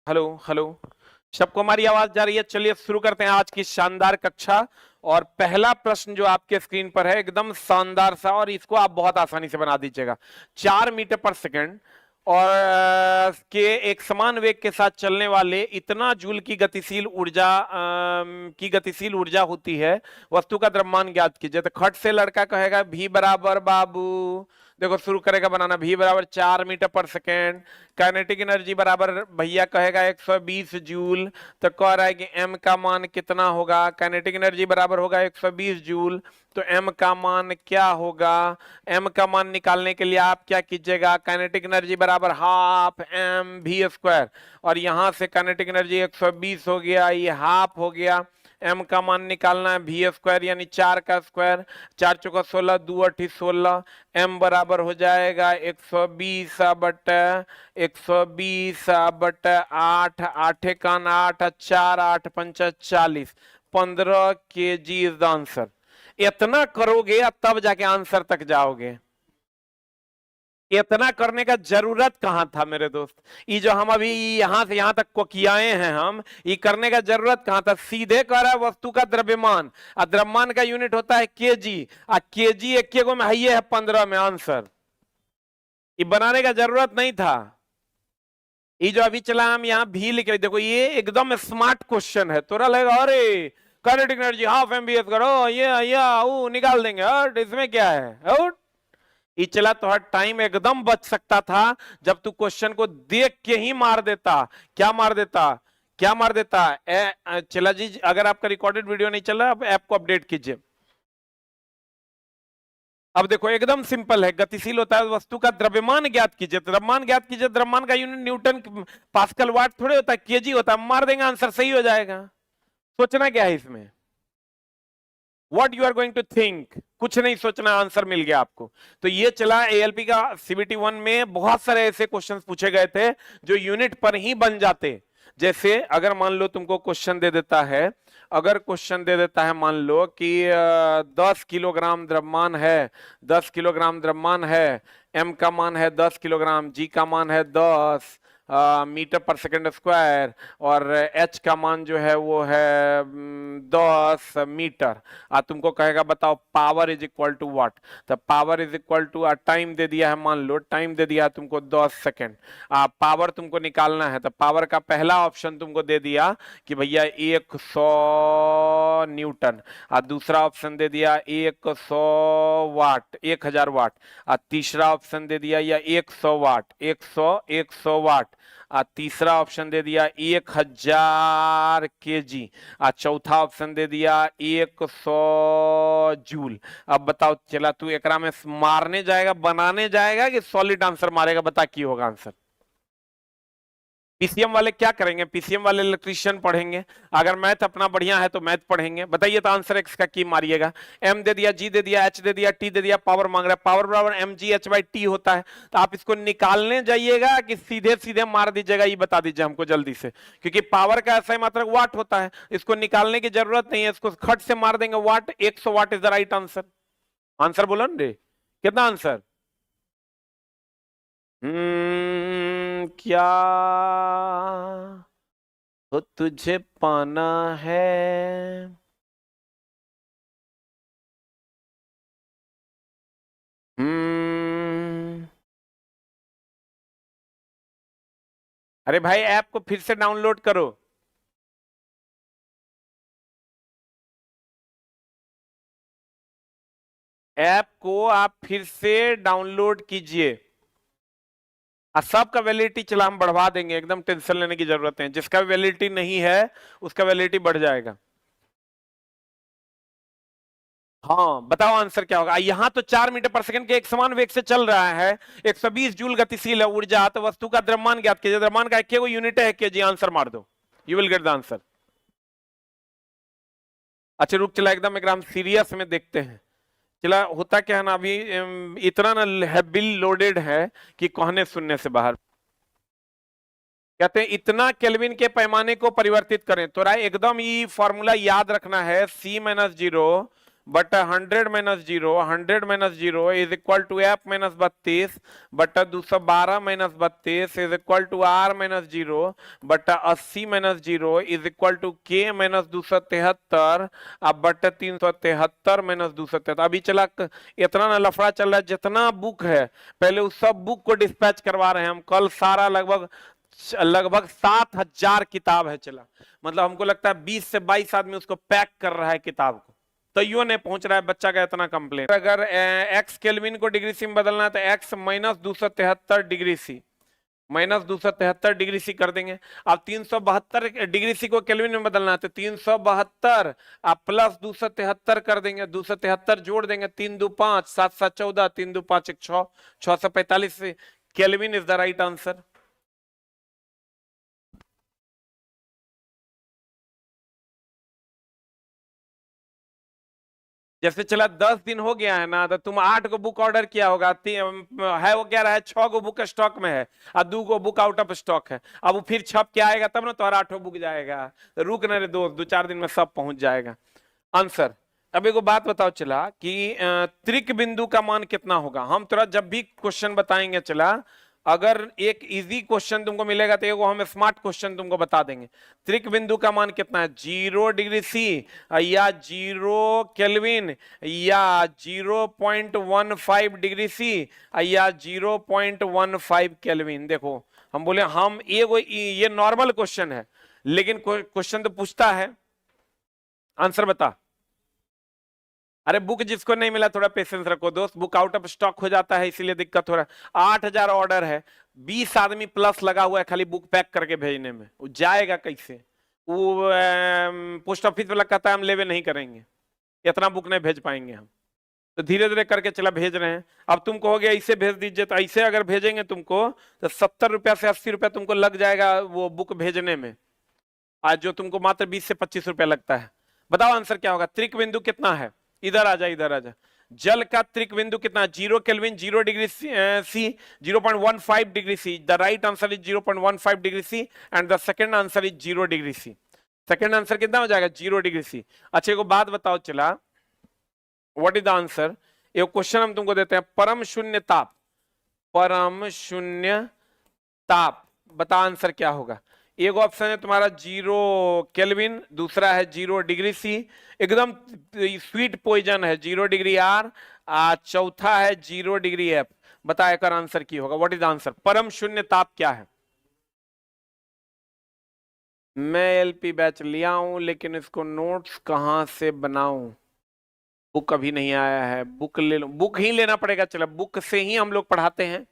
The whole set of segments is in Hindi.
Hello hello. सबको हमारी आवाज जा रही है? चलिए शुरू करते हैं आज की शानदार कक्षा। और पहला प्रश्न जो आपके स्क्रीन पर है एकदम शानदार सा, और इसको आप बहुत आसानी से बना दीजिएगा। 4 मीटर पर सेकंड और के एक समान वेग के साथ चलने वाले इतना जूल की गतिशील ऊर्जा होती है, वस्तु का द्रव्यमान ज्ञात कीजिए। तो खट से लड़का कहेगा भी बराबर बाबू, देखो शुरू करेगा बनाना, भी बराबर 4 मीटर पर सेकेंड। काइनेटिक एनर्जी बराबर भैया कहेगा 120 जूल। तो कह रहा है कि m का मान कितना होगा? काइनेटिक एनर्जी बराबर होगा 120 जूल। तो m का मान क्या होगा? m का मान निकालने के लिए आप क्या कीजिएगा? काइनेटिक एनर्जी बराबर हाफ m v स्क्वायर, और यहां से काइनेटिक एनर्जी 120 हो गया, ये हाफ हो गया। m का मान निकालना है v स्क्वायर यानी 4 का स्क्वायर। 4 चौका 16, 2 अठी 16। m बराबर हो जाएगा 120 बटे 120 बटे 8, 8 कान 8, 4 8 5 40, 15 kg इज द आंसर। इतना करोगे तब जाके आंसर तक जाओगे। इतना करने का जरूरत कहां था मेरे दोस्त? ये जो हम अभी यहां से यहां तक को कियाए हैं, हम ये करने का जरूरत कहां था? सीधे कह रहा है वस्तु का द्रव्यमान, और द्रव्यमान का यूनिट होता है केजी, और केजी एक गो में है 15 में आंसर। ये बनाने का जरूरत नहीं था। ये जो अभी चला हम यहाँ भी लिख रहे, देखो ये एकदम स्मार्ट क्वेश्चन है। तोरा लगेगा अरे काइनेटिक एनर्जी हाफ एमबीएस करो, ये निकाल देंगे, और इसमें क्या है? और ये चला तो हर टाइम एकदम बच सकता था जब तू क्वेश्चन को देख के ही मार देता। क्या मार देता? क्या मार देता? चला जी, अगर आपका रिकॉर्डेड वीडियो नहीं चल रहा, आप ऐप को अपडेट कीजिए। अब देखो एकदम सिंपल है, गतिशील होता है वस्तु का द्रव्यमान ज्ञात कीजिए। द्रव्यमान ज्ञात कीजिए, द्रव्यमान का यूनिट न्यूटन पास्कल वाट थोड़े होता है, केजी होता है। मार देंगे, आंसर सही हो जाएगा। सोचना क्या है इसमें? What you are going to think? कुछ नहीं सोचना, आंसर मिल गया आपको। तो ये चला एएलपी का सीबीटी 1 में बहुत सारे ऐसे क्वेश्चंस पूछे गए थे जो यूनिट पर ही बन जाते। जैसे अगर मान लो तुमको क्वेश्चन दे देता है, अगर क्वेश्चन दे देता है मान लो कि 10 किलोग्राम द्रव्यमान है, 10 किलोग्राम द्रव्यमान है, m का मान है 10 किलोग्राम, g का मान है 10 मीटर पर सेकंड स्क्वायर, और h का मान जो है वो है 10 मीटर। तुमको कहेगा बताओ power is equal to what? तो power is equal to time दे दिया है, मान लो टाइम दे दिया है तुमको 10 सेकंड। पावर तुमको निकालना है, तो पावर का पहला ऑप्शन तुमको दे दिया कि भैया 100 न्यूटन, और दूसरा ऑप्शन दे दिया 100 वाट, 1000 वाट, और तीसरा ऑप्शन दे दिया या 100 वाट, 100 वाट, और तीसरा ऑप्शन दे दिया 1000 केजी, और चौथा ऑप्शन दे दिया 100 जूल। अब बताओ चला तू एकरा में मारने जाएगा, बनाने जाएगा, कि सॉलिड आंसर मारेगा? बता की होगा आंसर। पीसीएम वाले क्या करेंगे? पीसीएम वाले इलेक्ट्रीशियन पढ़ेंगे। अगर मैथ अपना बढ़िया है तो मैथ पढ़ेंगे। बताइए तो आंसर एक्स का की मारिएगा। एम दे दिया, जी दे दिया, एच दे दिया, टी दे दिया, पावर मांग रहा है। पावर बराबर M G H by T होता है। तो आप इसको निकालने जाइएगा कि सीधे सीधे मार दीजिएगा? ये बता दीजिए हमको जल्दी से, क्योंकि पावर का ऐसा मात्रक वाट होता है, इसको निकालने की जरूरत नहीं है, इसको खट से मार देंगे वाट। 100 what is the right answer. Answer बोलो ना रे, कितना आंसर? क्या तो तुझे पाना है? हम्म। अरे भाई ऐप को फिर से डाउनलोड करो। ऐप को आप फिर से डाउनलोड कीजिए, और सबका वैलिडिटी चला हम बढ़वा देंगे, एकदम टेंशन लेने की जरूरत है। जिसका वैलिडिटी नहीं है उसका वैलिडिटी बढ़ जाएगा। हाँ बताओ आंसर क्या होगा? यहाँ तो 4 मीटर पर सेकंड के एक समान वेग से चल रहा है, 120 जूल गतिशील है ऊर्जा। तो वस्तु का द्रव्यमान ज्ञात कीजिए। द्रव्यमान का एक यूनिट है केजी। आंसर मार दो, you will get the answer. अच्छा रुक, चला एकदम एक हम सीरियस में देखते हैं। चला होता क्या है ना, अभी इतना ना हैबिल लोडेड है कि कहने सुनने से बाहर। कहते हैं इतना केल्विन के पैमाने को परिवर्तित करें। तो राय एकदम ये फॉर्मूला याद रखना है, C-0 बटा 100 minus 0, 100 minus 0 is equal to F minus 32 बटा 212 minus 32 is equal to R minus 0 बटा 80 minus 0 is equal to K minus 273 अब बटा 373 माइनस 273। अभी चला इतना ना लफड़ा चल रहा है, जितना बुक है पहले उस सब बुक को डिस्पैच करवा रहे हैं हम। कल सारा लगभग 7,000 किताब है चला, मतलब हमको लगता है 20 से 22 आदमी उसको पैक कर रहा है किताब को, तैयो नहीं पहुंच रहा है बच्चा का इतना कंप्लेन। अगर एक्स केल्विन को डिग्री सी में बदलना है तो X minus 273 degree C, minus 273 degree C कर देंगे। अब 372 डिग्री सी को केल्विन में बदलना है तो 372 आप प्लस 273 कर देंगे, 273 जोड़ देंगे, 3 2 5 7 7 14, 3 2 5 1 6 645 kelvin is the right answer. जैसे चला 10 दिन हो गया है ना, तो तुम 8 को बुक ऑर्डर किया होगा, है वो क्या रहा है 6 को बुक स्टॉक में है और 2 को बुक आउट ऑफ स्टॉक है। अब वो फिर छप के आएगा तब ना तुम्हारा 8 बुक जाएगा। तो रुक ना रे दोस्त, 2-4 दिन में सब पहुंच जाएगा आंसर। अब एक बात बताओ चला कि त्रिक बिंदु का मान कितना होगा। हम थोड़ा जब भी क्वेश्चन बताएंगे चला, अगर एक इजी क्वेश्चन तुमको मिलेगा तो हम स्मार्ट क्वेश्चन तुमको बता देंगे। त्रिक बिंदु का मान कितना है, 0 डिग्री सी या 0 केल्विन या 0.15 डिग्री सी या 0.15 केल्विन। देखो हम बोले हम ये नॉर्मल क्वेश्चन है, लेकिन क्वेश्चन तो पूछता है आंसर बता। अरे बुक जिसको नहीं मिला थोड़ा पेशेंस रखो दोस्त, बुक आउट ऑफ स्टॉक हो जाता है इसीलिए दिक्कत हो रहा है। 8,000 ऑर्डर है, 20 आदमी प्लस लगा हुआ है खाली बुक पैक करके भेजने में, वो जाएगा कैसे? वो पोस्ट ऑफिस वाला कहता है हम लेवे नहीं करेंगे, इतना बुक नहीं भेज पाएंगे हम, तो धीरे धीरे करके चला भेज रहे हैं। अब तुम कहोगे ऐसे भेज दीजिए, तो ऐसे अगर भेजेंगे तुमको तो 70 रुपया से 80 रुपया तुमको लग जाएगा वो बुक भेजने में, आज जो तुमको मात्र 20 से 25 रुपया लगता है। बताओ आंसर क्या होगा? त्रिक बिंदु कितना है? इधर आ जा, इधर आ जा। जल का त्रिक बिंदु कितना? 0 kelvin, 0 degree C, 0.15 degree C. The right answer is 0.15 degree C and the second answer is 0 degree C. Second answer कितना हो जाएगा? 0 डिग्री सी। अच्छा एक बात बताओ चला, व्हाट इज द आंसर? एक क्वेश्चन हम तुमको देते हैं, परम शून्य ताप, परम शून्य ताप, बता आंसर क्या होगा? एक ऑप्शन है तुम्हारा 0 केल्विन, दूसरा है 0 डिग्री सी, एकदम स्वीट पॉइजन है 0 डिग्री आर, चौथा है 0 डिग्री एफ। बता एक आंसर की होगा, व्हाट इज आंसर? परम शून्य ताप क्या है? मैं एलपी बैच लिया हूं, लेकिन इसको नोट्स कहां से बनाऊं? बुक अभी नहीं आया है, बुक ले लो, बुक ही लेना पड़ेगा। चलो बुक से ही हम लोग पढ़ाते हैं,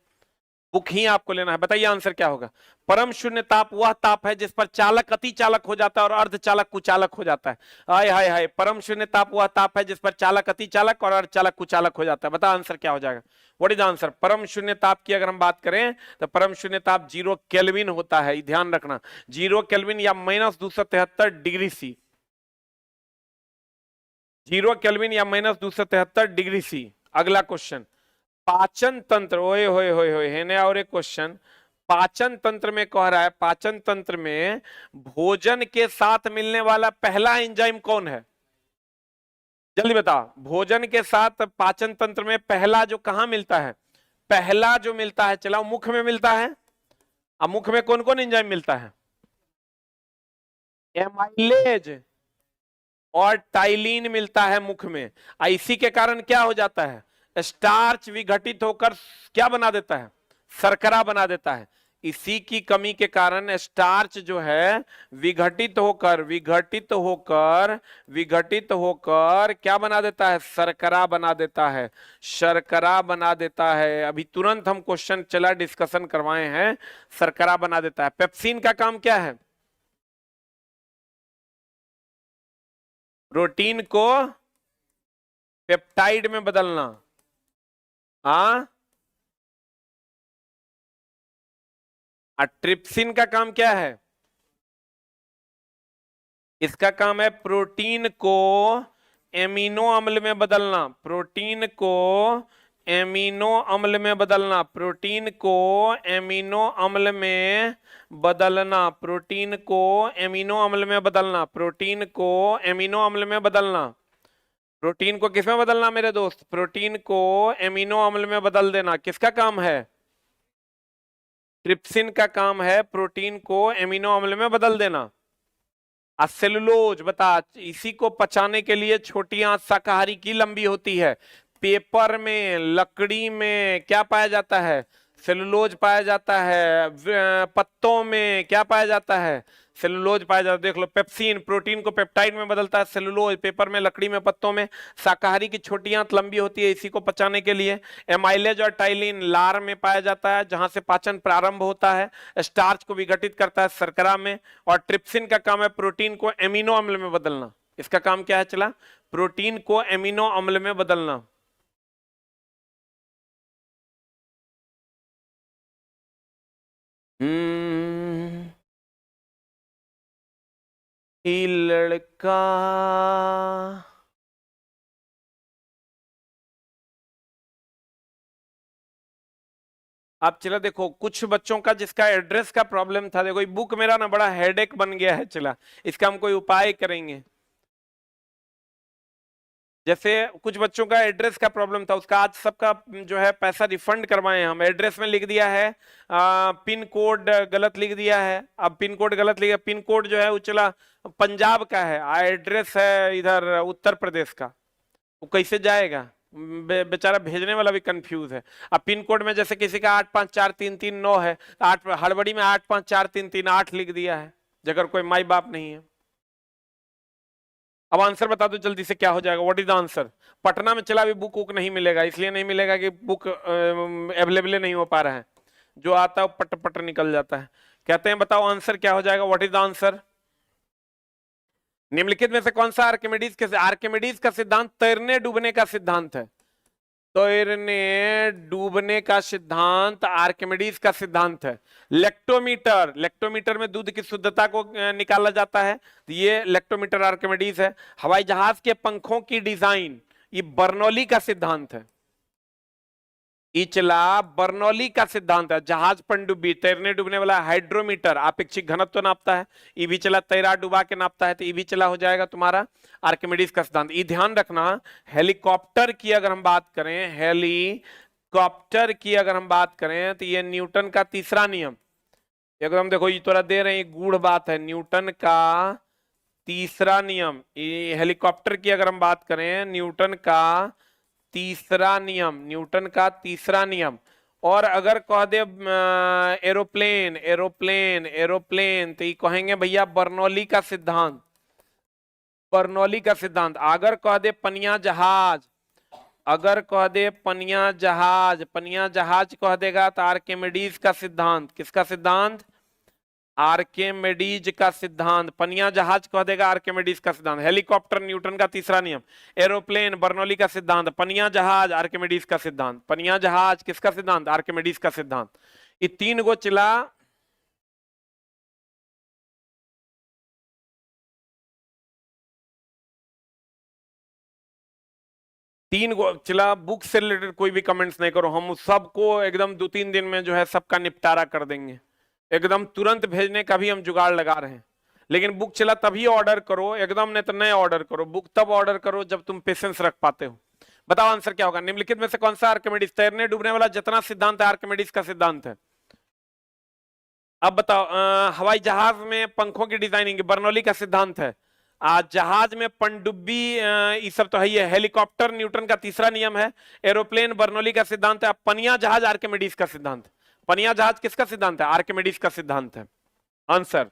बुक ही आपको लेना है। बताइए आंसर क्या होगा? परम शून्य ताप वह ताप है जिस पर चालक अति चालक हो जाता है और अर्धचालक कुचालक हो जाता है। हाय हाय हाय, परम शून्य ताप वह ताप है जिस पर चालक अति चालक और अर्धचालक कुचालक हो जाता है। बता आंसर क्या हो जाएगा? What is answer? परम शून्य ताप की अगर हम बात करें तो परम शून्य ताप 0 केल्विन होता है, ध्यान रखना, 0 केल्विन या माइनस 273 डिग्री सी, 0 केल्विन या माइनस 273 डिग्री सी। अगला क्वेश्चन, पाचन तंत्र, ओए होए होए होए है ना, और एक क्वेश्चन पाचन तंत्र में कह रहा है, पाचन तंत्र में भोजन के साथ मिलने वाला पहला एंजाइम कौन है? जल्दी बता। भोजन के साथ पाचन तंत्र में पहला जो कहां मिलता है, पहला जो मिलता है चलाओ, मुख में मिलता है। अब मुख में कौन कौन एंजाइम मिलता है? एमाइलेज और टाइलिन मिलता है मुख में। इसी के कारण क्या हो जाता है? स्टार्च विघटित होकर क्या बना देता है? शर्करा बना देता है। इसी की कमी के कारण स्टार्च जो है विघटित होकर क्या बना देता है? शर्करा बना देता है, शर्करा बना देता है। अभी तुरंत हम क्वेश्चन चला डिस्कशन करवाए हैं, शर्करा बना देता है। पेप्सिन का काम क्या है? प्रोटीन को पेप्टाइड में बदलना। हाँ, ट्रिप्सिन का काम क्या है? इसका काम है प्रोटीन को एमिनो अम्ल में बदलना, प्रोटीन को एमिनो अम्ल में बदलना, प्रोटीन को एमिनो अम्ल में बदलना, प्रोटीन को एमिनो अम्ल में बदलना, प्रोटीन को एमिनो अम्ल में बदलना, प्रोटीन को किसमें बदलना मेरे दोस्त? प्रोटीन को एमिनो अम्ल में बदल देना। किसका काम है? ट्रिप्सिन का काम है प्रोटीन को एमिनो अम्ल में बदल देना। सेलुलोज बता, इसी को पचाने के लिए छोटी आंत शाकाहारी की लंबी होती है। पेपर में, लकड़ी में क्या पाया जाता है? सेलुलोज पाया जाता है। पत्तों में क्या पाया जाता है? सेलुलोज पाया जाता है। देख लो, पेप्सिन प्रोटीन को पेप्टाइड में बदलता है। सेलुलोज पेपर में, लकड़ी में, पत्तों में। शाकाहारी की छोटी आंत लंबी होती है इसी को पचाने के लिए। एमाइलेज और टाइलिन लार में पाया जाता है जहां से पाचन प्रारंभ होता है। स्टार्च को विघटित करता है शर्करा में। और ट्रिप्सिन का काम है प्रोटीन को एमिनो अम्ल में बदलना। इसका काम क्या है चला? प्रोटीन को एमिनो अम्ल में बदलना। ये लड़का आप चला देखो, कुछ बच्चों का जिसका एड्रेस का प्रॉब्लम था, देखो ये बुक मेरा ना बड़ा हेडेक बन गया है। चला इसका हम कोई उपाय करेंगे। जैसे कुछ बच्चों का एड्रेस का प्रॉब्लम था, उसका आज सबका जो है पैसा रिफंड करवाए हम। एड्रेस में लिख दिया है पिन कोड गलत लिख दिया है। अब पिन कोड गलत लिखा, पिन कोड जो है वो चला पंजाब का है, एड्रेस है इधर उत्तर प्रदेश का। वो कैसे जाएगा? बेचारा भेजने वाला भी कंफ्यूज है। अब पिन कोड में जैसे किसी का 854339 है, 8 हड़बड़ी में 854338 लिख दिया है, जगह कोई माई बाप नहीं है। अब आंसर बता दो जल्दी से, क्या हो जाएगा? What is the answer? Patna में चला अभी बुक वुक नहीं मिलेगा, इसलिए नहीं मिलेगा कि बुक अवेलेबल नहीं हो पा रहा है। जो आता है वो पट पट निकल जाता है। कहते हैं बताओ आंसर क्या हो जाएगा? What is the answer? निम्नलिखित में से कौन सा आर्किमिडीज का सिद्धांत तैरने डूबने का सिद्धांत है? तैरने डूबने का सिद्धांत आर्किमिडीज का सिद्धांत है। लेक्टोमीटर में दूध की शुद्धता को निकाला जाता है, तो ये लेक्टोमीटर आर्किमिडीज है। हवाई जहाज के पंखों की डिजाइन, ये बर्नौली का सिद्धांत है। इचला बर्नौली का सिद्धांत है। जहाज पनडुब्बी तैरने डूबने वाला हाइड्रोमीटर अपेक्षिक घनत्व नापता है। ये भी चला तैरा डुबा के नापता है, तो ये भी चला हो जाएगा तुम्हारा आर्किमिडीज का सिद्धांत। ये ध्यान रखना, हेलीकॉप्टर की अगर हम बात करें, हेलीकॉप्टर की अगर हम बात करें तो ये न्यूटन का तीसरा नियम। अगर हम देखो ये तोरा दे रहे हैं, गूढ़ बात है, न्यूटन का तीसरा नियम। ये हेलीकॉप्टर की अगर हम बात करें, न्यूटन का तीसरा नियम, न्यूटन का तीसरा नियम। और अगर कह दे एरोप्लेन एरोप्लेन एरोप्लेन, तो ये कहेंगे भैया बर्नौली का सिद्धांत, बर्नौली का सिद्धांत। अगर कह दे पनिया जहाज, अगर कह दे पनिया जहाज, पनिया जहाज कह देगा तो आर्किमिडीज का सिद्धांत। किसका सिद्धांत? आर्किमिडीज का सिद्धांत। पनिया जहाज कह देगा आर्किमिडीज का सिद्धांत। हेलीकॉप्टर न्यूटन का तीसरा नियम। एरोप्लेन बर्नौली का सिद्धांत। पनिया जहाज आर्किमिडीज का सिद्धांत। पनिया जहाज किसका सिद्धांत? आर्किमिडीज का सिद्धांत। ये तीन गो चिला तीन गो चिला बुक से रिलेटेड कोई भी कमेंट्स नहीं करो, हम सबको एकदम 2-3 दिन में जो है सबका निपटारा कर देंगे। एकदम तुरंत भेजने का भी हम जुगाड़ लगा रहे हैं। लेकिन बुक चला तभी ऑर्डर करो, एकदम नहीं तो नहीं ऑर्डर करो। बुक तब ऑर्डर करो जब तुम पेशेंस रख पाते हो। बताओ आंसर क्या होगा? निम्नलिखित में से कौन सा आर्किमिडीज तैरने डूबने वाला जितना सिद्धांत है आर्किमिडीज का सिद्धांत है? अब बताओ, हवाई जहाज में पंखों की डिजाइनिंग बर्नौली का सिद्धांत है। जहाज में पनडुब्बी ये सब तो है ही है। हेलीकॉप्टर न्यूटन का तीसरा नियम है। एरोप्लेन बर्नौली का सिद्धांत है। अब पनिया जहाज आर्किमिडीज का सिद्धांत। पनिया जहाज किसका सिद्धांत है? आर्किमिडीज का सिद्धांत है। आंसर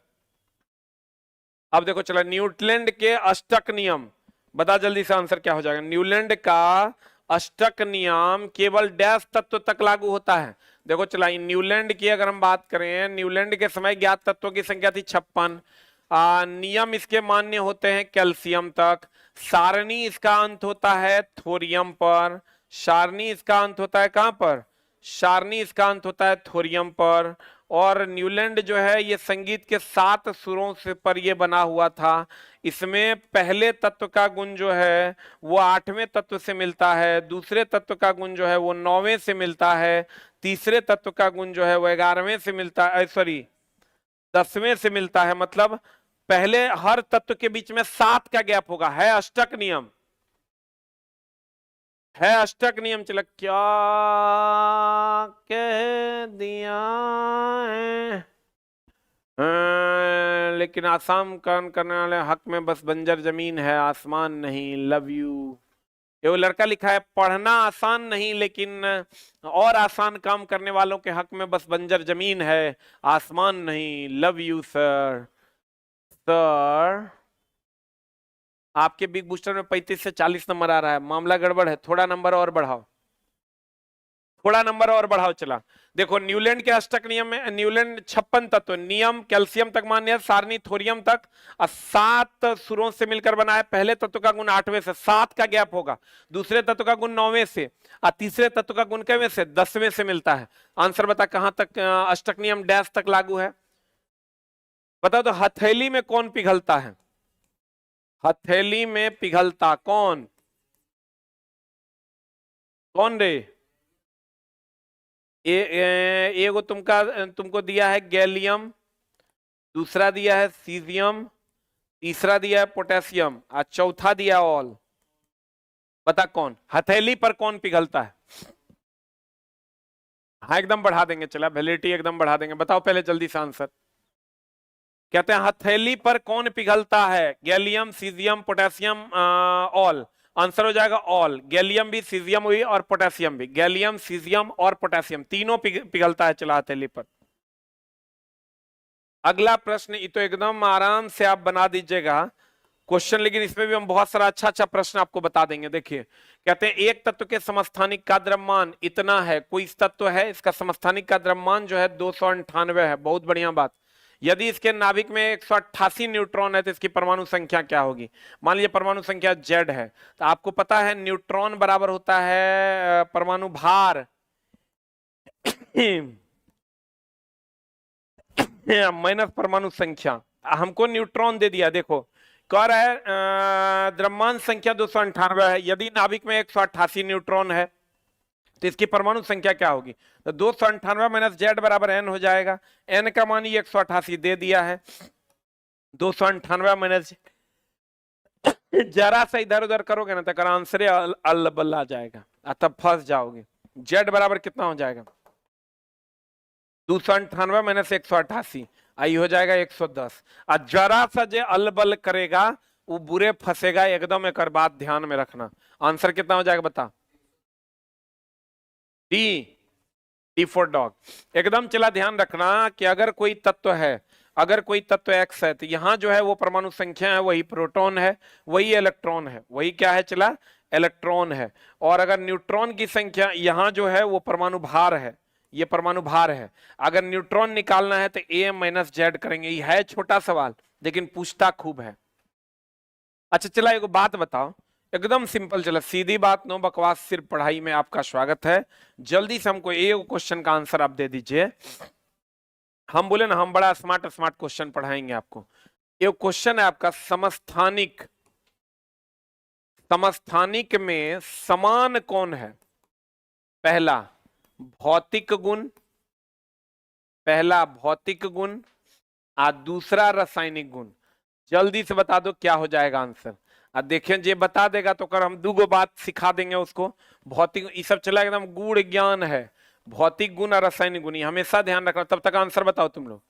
अब देखो चला, न्यूटलैंड के अष्टक नियम, बता जल्दी से आंसर क्या हो जाएगा? न्यूलैंड का अष्टक नियम केवल डैश तत्व तक लागू होता है। देखो चला, न्यूलैंड की अगर हम बात करें, न्यूलैंड के समय ज्ञात तत्वों की संख्या थी 56। नियम इसके मान्य होते हैं कैल्शियम तक। सारणी इसका अंत होता है थोरियम पर। सारणी इसका अंत होता है कहां पर? सारणी इसका अंत होता है थोरियम पर। और न्यूलैंड जो है ये संगीत के 7 सुरों से पर ये बना हुआ था। इसमें पहले तत्व का गुण जो है वो 8वें तत्व से मिलता है। दूसरे तत्व का गुण जो है वो 9वें से मिलता है। तीसरे तत्व का गुण जो है वो 11वें से मिलता है, सॉरी 10वें से मिलता है। मतलब पहले हर तत्व के बीच में 7 का गैप होगा, है अष्टक नियम। है अष्टक नियम। चला क्या कह दिया है लेकिन आसाम काम करने वाले हक में बस बंजर जमीन है, आसमान नहीं। Love you. ये वो लड़का लिखा है, पढ़ना आसान नहीं लेकिन और आसान काम करने वालों के हक में बस बंजर जमीन है, आसमान नहीं। Love you sir. सर आपके बिग बूस्टर में 35 से 40 नंबर आ रहा है, मामला गड़बड़ है, थोड़ा नंबर और बढ़ाओ, थोड़ा नंबर और बढ़ाओ। चला देखो, न्यूलैंड के अष्टक नियम में न्यूलैंड 56 तत्व, नियम कैल्शियम तक मान्य है, सारणी थोरियम तक, और 7 सुरों से मिलकर बना है। पहले तत्व का गुण 8वें से, 7 का गैप होगा, दूसरे तत्व का गुण 9वें से, और तीसरे तत्व का गुण कितवें से, 10वें से मिलता है। आंसर बता कहां तक अष्टक नियम डैश तक लागू है। बता दो, हथेली में कौन पिघलता है, हथेली में पिघलता कौन, कौन रे। एगो तुमको दिया है गैलियम, दूसरा दिया है सीजियम, तीसरा दिया है पोटेशियम, और चौथा दिया ऑल। बता कौन, हथेली पर कौन पिघलता है। हाँ एकदम बढ़ा देंगे, चला वैलिडिटी एकदम बढ़ा देंगे। बताओ पहले जल्दी से आंसर। कहते हैं हथेली पर कौन पिघलता है, gallium, caesium, potassium, all. Answer हो जाएगा ऑल। गैलियम भी, सीजियम भी और पोटेशियम भी, गैलियम, सीजियम और पोटेशियम तीनों पिघलता है चला हथेली पर। अगला प्रश्न, ये तो एकदम आराम से आप बना दीजिएगा क्वेश्चन, लेकिन इसमें भी हम बहुत सारा अच्छा अच्छा प्रश्न आपको बता देंगे। देखिए कहते हैं एक तत्व के समस्थानिक का द्रव्यमान इतना है, कोई इस तत्व है, इसका समस्थानिक का द्रव्यमान जो है 298 है। बहुत बढ़िया बात। यदि इसके नाभिक में 188 न्यूट्रॉन है तो इसकी परमाणु संख्या क्या होगी। मान लीजिए परमाणु संख्या Z है, तो आपको पता है न्यूट्रॉन बराबर होता है परमाणु भार माइनस परमाणु संख्या। हमको न्यूट्रॉन दे दिया, देखो कह रहा है द्रव्यमान संख्या 298 है, यदि नाभिक में 188 न्यूट्रॉन है तो इसकी परमाणु संख्या क्या होगी। तो 298 माइनस Z बराबर n हो जाएगा। n का मान ये 188 दे दिया है, 298 माइनस, जरा सा इधर उधर करोगे ना तो आंसर अल्लबल आ जाएगा, तब फंस जाओगे। Z बराबर कितना हो जाएगा, 298 माइनस 188, आई हो जाएगा 110। और जरा सा जो अलबल करेगा वो बुरे फंसेगा एकदम, एक बात ध्यान में रखना। आंसर कितना हो जाएगा बता, डी फॉर डॉग। एकदम चला ध्यान रखना कि अगर कोई तत्व है, अगर कोई तत्व x है तो यहां जो है वो परमाणु संख्या है, वही प्रोटॉन है, वही इलेक्ट्रॉन है, वही क्या है चला इलेक्ट्रॉन है। और अगर न्यूट्रॉन की संख्या यहां जो है वो परमाणु भार है, ये परमाणु भार है। अगर न्यूट्रॉन निकालना है तो a माइनस Z करेंगे। ये है छोटा सवाल लेकिन पूछता खूब है। अच्छा चला एक बात बताओ, एकदम सिंपल, चला सीधी बात, नो बकवास, सिर्फ पढ़ाई में आपका स्वागत है। जल्दी से हमको एक क्वेश्चन का आंसर आप दे दीजिए। हम बोले ना हम बड़ा स्मार्ट स्मार्ट क्वेश्चन पढ़ाएंगे आपको। एक क्वेश्चन है आपका, समस्थानिक, समस्थानिक में समान कौन है। पहला भौतिक गुण, पहला भौतिक गुण और दूसरा रासायनिक गुण। जल्दी से बता दो क्या हो जाएगा आंसर। अब देखें जे बता देगा तो कर हम दूगो बात सिखा देंगे उसको। भौतिक ये सब चला एकदम गूढ़ ज्ञान है, भौतिक गुण और रासायनिक गुण हमेशा ध्यान रखना। तब तक आंसर बताओ तुम लोग।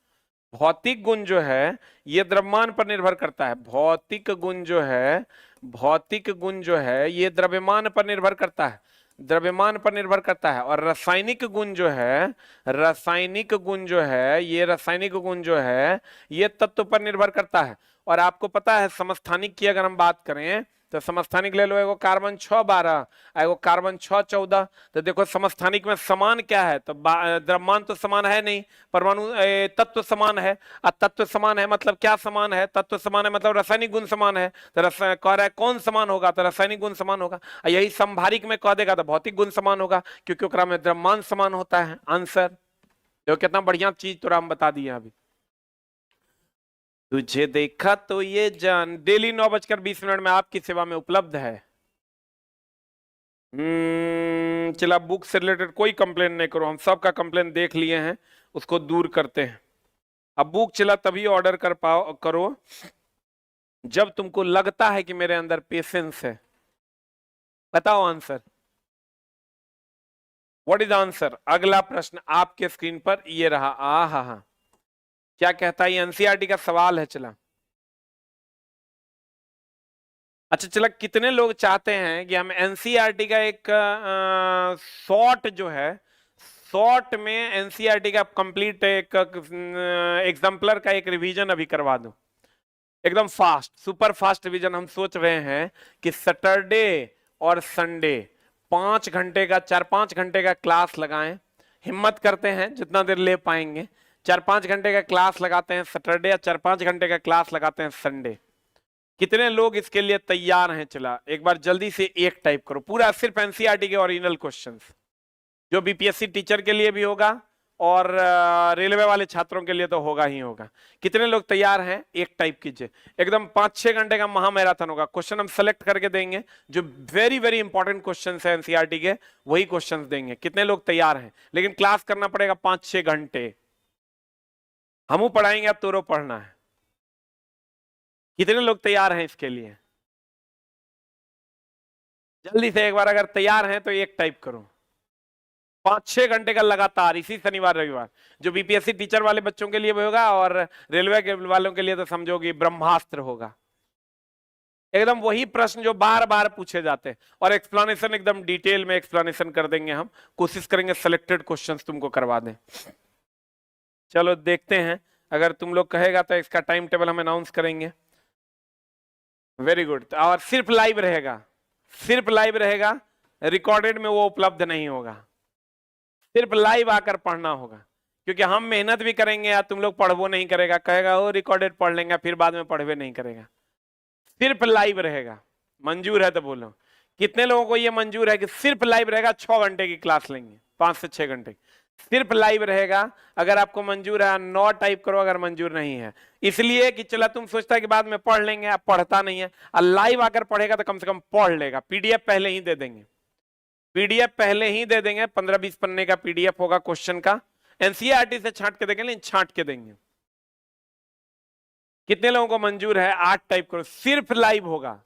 भौतिक गुण जो है ये द्रव्यमान पर निर्भर करता है, भौतिक गुण जो है, भौतिक गुण जो है ये द्रव्यमान पर निर्भर करता है, द्रव्यमान पर निर्भर करता है। और रासायनिक गुण जो है, रासायनिक गुण जो है, ये रासायनिक गुण जो है ये तत्व पर निर्भर करता है। और आपको पता है समस्थानिक की अगर हम बात करें तो समस्थानिक ले लो, एगो कार्बन 612, एगो कार्बन 614। तो देखो समस्थानिक में समान क्या है, तो द्रव्यमान तो समान है नहीं, परमाणु तत्व समान है। और तत्व समान है मतलब क्या समान है, तत्व समान है मतलब रासायनिक गुण समान है। तो कह रहा है कौन समान होगा, तो रासायनिक गुण समान होगा। यही संभारिक में कह देगा तो भौतिक गुण समान होगा, क्योंकि ओकरा में द्रव्यमान समान होता है। आंसर देखो कितना बढ़िया चीज तो हम बता दिए अभी। तुझे देखा तो ये जान डेली 9:20 में आपकी सेवा में उपलब्ध है। चला बुक से रिलेटेड कोई कंप्लेन नहीं करो, हम सबका कंप्लेन देख लिए हैं, उसको दूर करते हैं। अब बुक चला तभी ऑर्डर कर पाओ करो जब तुमको लगता है कि मेरे अंदर पेशेंस है। बताओ आंसर। What is answer? अगला प्रश्न आपके स्क्रीन पर ये रहा। हा, क्या कहता है? एनसीईआरटी का सवाल है। चला, अच्छा चला, कितने लोग चाहते हैं कि हम एनसीईआरटी का एक शॉर्ट जो है, शॉर्ट में एनसीईआरटी का कंप्लीट एक एग्जाम्पलर का एक रिवीजन अभी करवा दूं, एकदम फास्ट, सुपर फास्ट रिवीजन। हम सोच रहे हैं कि सैटरडे और संडे 5 घंटे का, 4-5 घंटे का क्लास लगाएं। हिम्मत करते हैं जितना देर ले पाएंगे, 4-5 घंटे का क्लास लगाते हैं सैटरडे, या 4-5 घंटे का क्लास लगाते हैं संडे। कितने लोग इसके लिए तैयार हैं? चला, एक बार जल्दी से एक टाइप करो, पूरा सिर्फ एनसीईआरटी के ओरिजिनल क्वेश्चंस, जो बीपीएससी टीचर के लिए भी होगा और रेलवे वाले छात्रों के लिए तो होगा ही होगा। कितने लोग तैयार हैं? एक टाइप कीजिए। एकदम 5-6 घंटे का महामैराथन होगा। क्वेश्चन हम सेलेक्ट करके देंगे, जो वेरी वेरी इंपॉर्टेंट क्वेश्चन है एनसीईआरटी के, वही क्वेश्चन देंगे। कितने लोग तैयार हैं? लेकिन क्लास करना पड़ेगा 5-6 घंटे। हमू पढ़ाएंगे, अब तोरो पढ़ना है। कितने लोग तैयार हैं इसके लिए? जल्दी से एक बार अगर तैयार हैं तो एक टाइप करो। 5-6 घंटे का लगातार, इसी शनिवार रविवार, जो बीपीएससी टीचर वाले बच्चों के लिए भी होगा और रेलवे के वालों के लिए तो समझोगी ब्रह्मास्त्र होगा। एकदम वही प्रश्न जो बार बार पूछे जाते हैं, और एक्सप्लेनेशन एकदम डिटेल में एक्सप्लेनेशन कर देंगे हम। कोशिश करेंगे सिलेक्टेड क्वेश्चंस तुमको करवा दें। चलो देखते हैं, अगर तुम लोग कहेगा तो इसका टाइम टेबल हम अनाउंस करेंगे। Very good. और सिर्फ लाइव रहेगा, सिर्फ लाइव रहेगा, रिकॉर्डेड में वो उपलब्ध नहीं होगा। सिर्फ लाइव आकर पढ़ना होगा, क्योंकि हम मेहनत भी करेंगे या तुम लोग पढ़वो नहीं करेगा, कहेगा वो रिकॉर्डेड पढ़ लेंगे, फिर बाद में पढ़वे नहीं करेगा। सिर्फ लाइव रहेगा। मंजूर है तो बोलो, कितने लोगों को ये मंजूर है कि सिर्फ लाइव रहेगा? 6 घंटे की क्लास लेंगे, 5 से 6 घंटे सिर्फ लाइव रहेगा। अगर आपको मंजूर है 9 टाइप करो, अगर मंजूर नहीं है, इसलिए कि चला तुम सोचता है कि बाद में पढ़ लेंगे, आप पढ़ता नहीं है। और लाइव आकर पढ़ेगा तो कम से कम पढ़ लेगा। पीडीएफ पहले ही दे देंगे, पीडीएफ पहले ही दे देंगे। 15-20 पन्ने का पीडीएफ होगा क्वेश्चन का, एनसीईआरटी से छांट के देंगे, लेकिन छांट के देंगे। कितने लोगों को मंजूर है? 8 टाइप करो। सिर्फ लाइव होगा,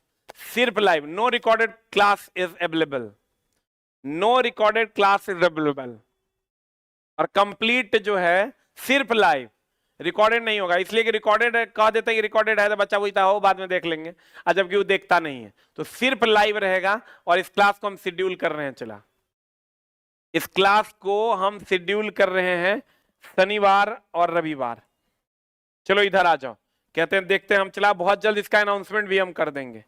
सिर्फ live, no recorded class is available, no recorded class is available. और कंप्लीट जो है सिर्फ लाइव, रिकॉर्डेड नहीं होगा। इसलिए कि रिकॉर्डेड कह देते हैं कि रिकॉर्डेड है तो बच्चा वही था, हो बाद में देख लेंगे, जबकि वो देखता नहीं है। तो सिर्फ लाइव रहेगा। और इस क्लास को हम शेड्यूल कर रहे हैं, चला, इस क्लास को हम शेड्यूल कर रहे हैं शनिवार और रविवार। चलो इधर आ जाओ। कहते हैं देखते हैं हम, चला बहुत जल्द इसका अनाउंसमेंट भी हम कर देंगे।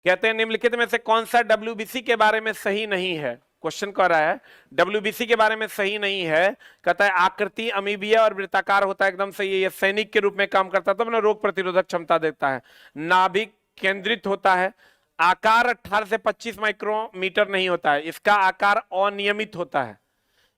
कहते हैं निम्नलिखित में से कौन सा डब्ल्यूबीसी के बारे में सही नहीं है? क्वेश्चन कर रहा है डब्ल्यूबीसी के बारे में सही नहीं है। कहता है आकृति अमीबीय और वृत्ताकार होता है, एकदम सही है। ये सैनिक के रूप में काम करता है, तब ना रोग प्रतिरोधक क्षमता देता है। नाभिक केंद्रित होता है। आकार 18 से 25 माइक्रोमीटर नहीं होता है, इसका आकार अनियमित होता है।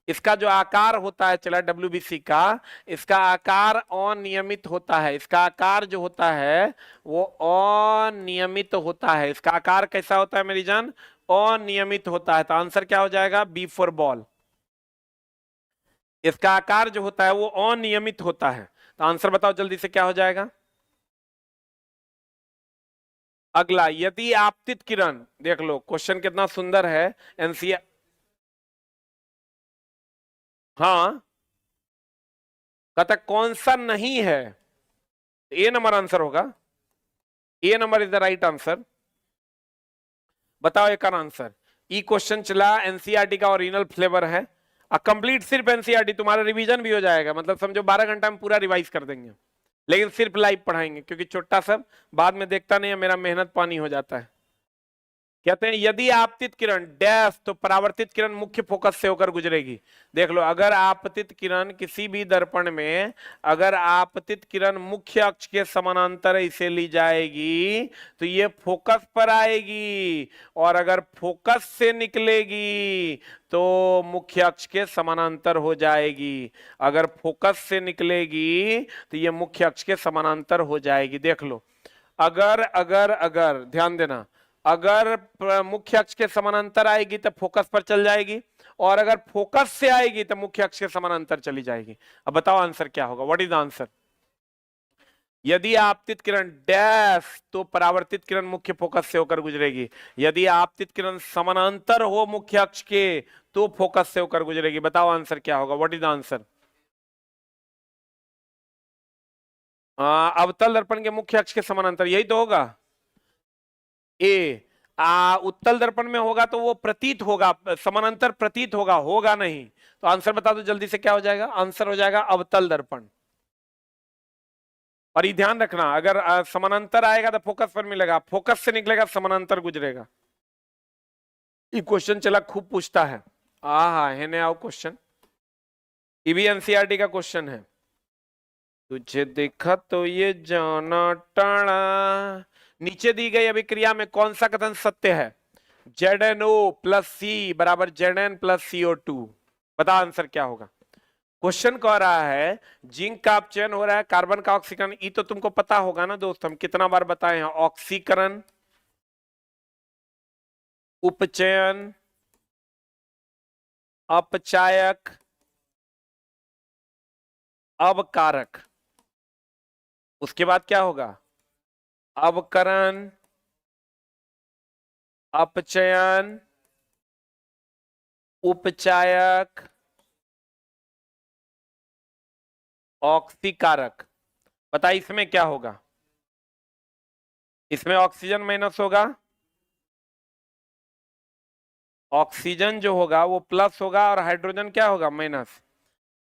इसका जो आकार होता है, चला डब्ल्यूबीसी का, इसका आकार अनियमित होता है। इसका आकार जो होता है वो अनियमित होता है। इसका आकार कैसा होता है मेरी जान? अनियमित होता है। तो आंसर क्या हो जाएगा? B for ball. इसका आकार जो होता है वो अनियमित होता है। तो आंसर बताओ जल्दी से क्या हो जाएगा? अगला, यदि आपतित किरण, देख लो क्वेश्चन कितना सुंदर है। एनसीईआरटी, हाँ, कहता कौन सा नहीं है? ए नंबर आंसर होगा। A number is the right answer. बताओ एक आंसर। ई क्वेश्चन चला, एनसीईआरटी का ओरिजिनल फ्लेवर है। कंप्लीट सिर्फ एनसीईआरटी, तुम्हारा रिवीजन भी हो जाएगा, मतलब समझो 12 घंटा में पूरा रिवाइज कर देंगे। लेकिन सिर्फ लाइव पढ़ाएंगे, क्योंकि छोटा सब बाद में देखता नहीं है, मेरा मेहनत पानी हो जाता है। कहते हैं यदि आपतित किरण डैश, तो परावर्तित किरण मुख्य फोकस से होकर गुजरेगी। देख लो, अगर आपतित किरण किसी भी दर्पण में, अगर आपतित किरण मुख्य अक्ष के समानांतर इसे ली जाएगी तो ये फोकस पर आएगी, और अगर फोकस से निकलेगी तो मुख्य अक्ष के समानांतर हो जाएगी। अगर फोकस से निकलेगी तो ये मुख्य अक्ष के समानांतर हो जाएगी। देख लो, अगर अगर अगर ध्यान देना, अगर मुख्य अक्ष के समानांतर आएगी तो फोकस पर चल जाएगी, और अगर फोकस से आएगी तो मुख्य अक्ष के समानांतर चली जाएगी। अब बताओ आंसर क्या होगा? What is the answer? यदि आपतित किरण डैश, तो परावर्तित किरण मुख्य फोकस से होकर गुजरेगी। यदि आपतित किरण समानांतर हो मुख्य अक्ष के, तो फोकस से होकर गुजरेगी। बताओ आंसर क्या होगा, व्हाट इज द आंसर? अवतल दर्पण के मुख्य अक्ष के समानांतर, यही तो होगा। ए उत्तल दर्पण में होगा तो वो प्रतीत होगा, समानांतर प्रतीत होगा, होगा नहीं। तो आंसर बता दो जल्दी से, क्या हो जाएगा? आंसर हो जाएगा अवतल दर्पण। और ये ध्यान रखना, अगर समानांतर आएगा तो फोकस पर मिलेगा, फोकस से निकलेगा समानांतर गुजरेगा। ये क्वेश्चन चला खूब पूछता है। हाँ है ने आओ क्वेश्चन, ये भी एनसीईआरटी का क्वेश्चन है। तुझे देखा तो ये जाना टाणा, नीचे दी गई अभिक्रिया में कौन सा कथन सत्य है? ZnO प्लस सी बराबर Zn प्लस CO2। बता आंसर क्या होगा? क्वेश्चन कह रहा है जिंक का अपचयन हो रहा है, कार्बन का ऑक्सीकरण, ये तो तुमको पता होगा ना दोस्त, हम कितना बार बताए हैं। ऑक्सीकरण, उपचयन, अपचायक, अवकारक। उसके बाद क्या होगा? अवकरण, अपचयन, उपचायक, ऑक्सीकारक। बता इसमें क्या होगा? इसमें ऑक्सीजन माइनस होगा, ऑक्सीजन जो होगा वो प्लस होगा और हाइड्रोजन क्या होगा? माइनस।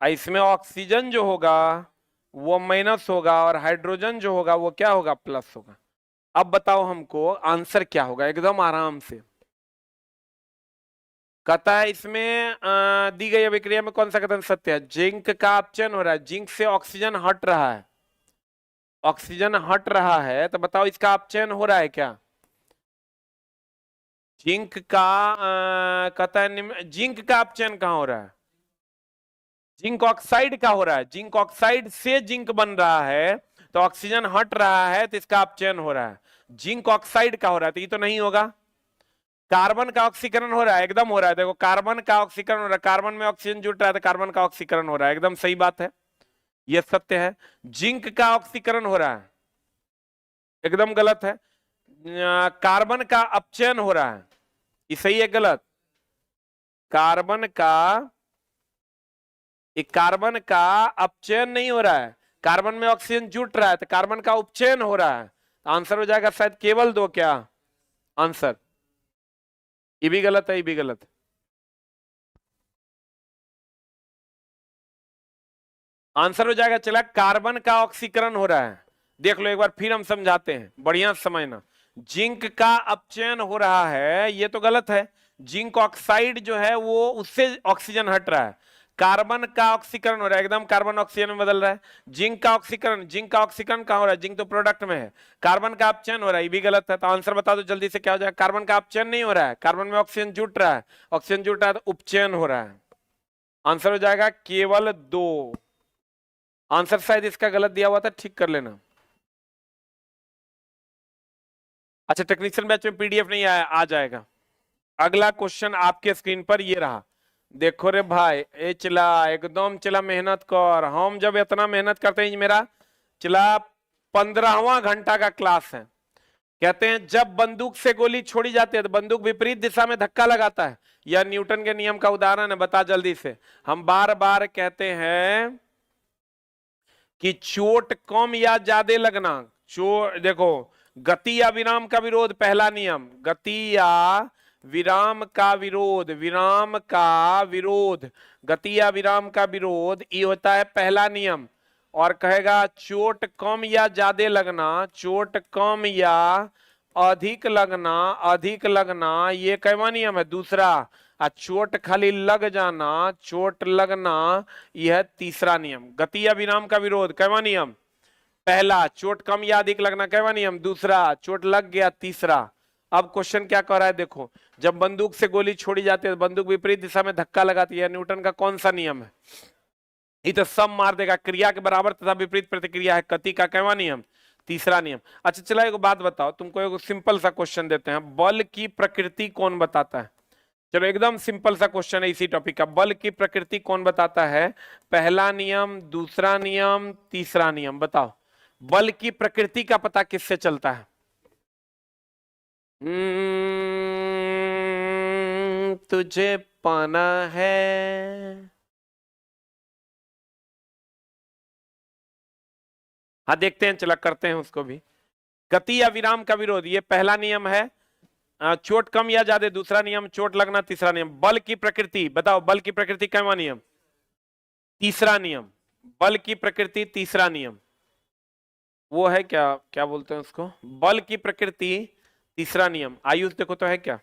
इसमें ऑक्सीजन जो होगा वो माइनस होगा और हाइड्रोजन जो होगा वो क्या होगा? प्लस होगा। अब बताओ हमको आंसर क्या होगा, एकदम आराम से। कहता है इसमें दी गई अभिक्रिया में कौन सा कथन सत्य है? जिंक का अपचयन हो रहा है, जिंक से ऑक्सीजन हट रहा है, ऑक्सीजन हट रहा है, तो बताओ इसका अपचयन हो रहा है क्या? जिंक का कहता है जिंक का अपचयन कहां हो रहा है? जिंक ऑक्साइड का हो रहा है, जिंक ऑक्साइड से जिंक बन रहा है, तो ऑक्सीजन हट रहा है तो इसका अपचयन हो रहा है। जिंक ऑक्साइड का हो रहा है तो ये तो नहीं होगा। कार्बन का ऑक्सीकरण हो रहा है, एकदम हो रहा है, देखो कार्बन का ऑक्सीकरण हो रहा है, कार्बन में ऑक्सीजन जुट रहा है तो कार्बन का ऑक्सीकरण हो रहा है, एकदम सही बात है, ये सत्य है। जिंक का ऑक्सीकरण हो रहा है, एकदम गलत है। कार्बन का अपचयन हो रहा है, ये सही है गलत? कार्बन का, एक कार्बन का अपचयन नहीं हो रहा है, कार्बन में ऑक्सीजन जुट रहा है तो कार्बन का उपचयन हो रहा है। तो आंसर हो जाएगा शायद केवल दो, क्या आंसर? ये भी गलत है, ये भी गलत है। आंसर हो जाएगा चला कार्बन का ऑक्सीकरण हो रहा है। देख लो एक बार फिर हम समझाते हैं, बढ़िया समझना। जिंक का अपचयन हो रहा है ये तो गलत है, जिंक ऑक्साइड जो है वो उससे ऑक्सीजन हट रहा है। कार्बन का ऑक्सीकरण हो रहा है, एकदम कार्बन ऑक्सीजन में बदल रहा है। जिंक का ऑक्सीकरण, जिंक का ऑक्सीकरण कहां हो रहा है? जिंक तो प्रोडक्ट में है। कार्बन का अपचयन हो रहा है, ये भी गलत है। तो आंसर बता दो जल्दी से, क्या हो जाएगा? कार्बन का अपचयन नहीं हो रहा है, कार्बन में ऑक्सीजन जुट रहा है, ऑक्सीजन जुट रहा है तो उपचयन हो रहा है। आंसर हो जाएगा केवल दो। आंसर शायद इसका गलत दिया हुआ था, ठीक कर लेना। अच्छा टेक्नीशियन बैच में पीडीएफ नहीं आया, आ जाएगा। अगला क्वेश्चन आपके स्क्रीन पर ये रहा, देखो रे भाई, ए चला एकदम चला मेहनत कर। हम जब इतना मेहनत करते हैं, मेरा चला 15वां घंटा का क्लास है। कहते हैं जब बंदूक से गोली छोड़ी जाती है तो बंदूक विपरीत दिशा में धक्का लगाता है, यह न्यूटन के नियम का उदाहरण है। बता जल्दी से। हम बार बार कहते हैं कि चोट कम या ज्यादा लगना, देखो गति या विराम का विरोध, पहला नियम, गति या विराम का विरोध, विराम का विरोध, गति या विराम का विरोध, ये होता है पहला नियम। और कहेगा चोट कम या ज्यादा लगना, चोट कम या अधिक लगना, अधिक लगना, ये कैवा नियम है? दूसरा। चोट खाली लग जाना, चोट लगना, यह तीसरा नियम। गति या विराम का विरोध कैवा नियम? पहला। चोट कम या अधिक लगना कैवा नियम? दूसरा। चोट लग गया, तीसरा। अब क्वेश्चन क्या कह रहा है देखो, जब बंदूक से गोली छोड़ी जाती है बंदूक विपरीत दिशा में धक्का लगाती है, न्यूटन का कौन सा नियम है? ये तो सब मार देगा, क्रिया के बराबर तथा विपरीत प्रतिक्रिया है, गति का कैवा नियम? तीसरा नियम। अच्छा चला एक बात बताओ, तुमको एक सिंपल सा क्वेश्चन देते हैं, बल की प्रकृति कौन बताता है? चलो एकदम सिंपल सा क्वेश्चन है इसी टॉपिक का, बल की प्रकृति कौन बताता है? पहला नियम, दूसरा नियम, तीसरा नियम, बताओ। बल की प्रकृति का पता किससे चलता है? तुझे पाना है। हाँ देखते हैं, चला करते हैं उसको भी। गति या विराम का विरोध, ये पहला नियम है। चोट कम या ज्यादा, दूसरा नियम चोट लगना, तीसरा नियम बल की प्रकृति। बताओ बल की प्रकृति कैवा नियम? तीसरा नियम बल की प्रकृति, तीसरा नियम वो है क्या, क्या बोलते हैं उसको, बल की प्रकृति तीसरा नियम। आयुष देखो तो है क्या?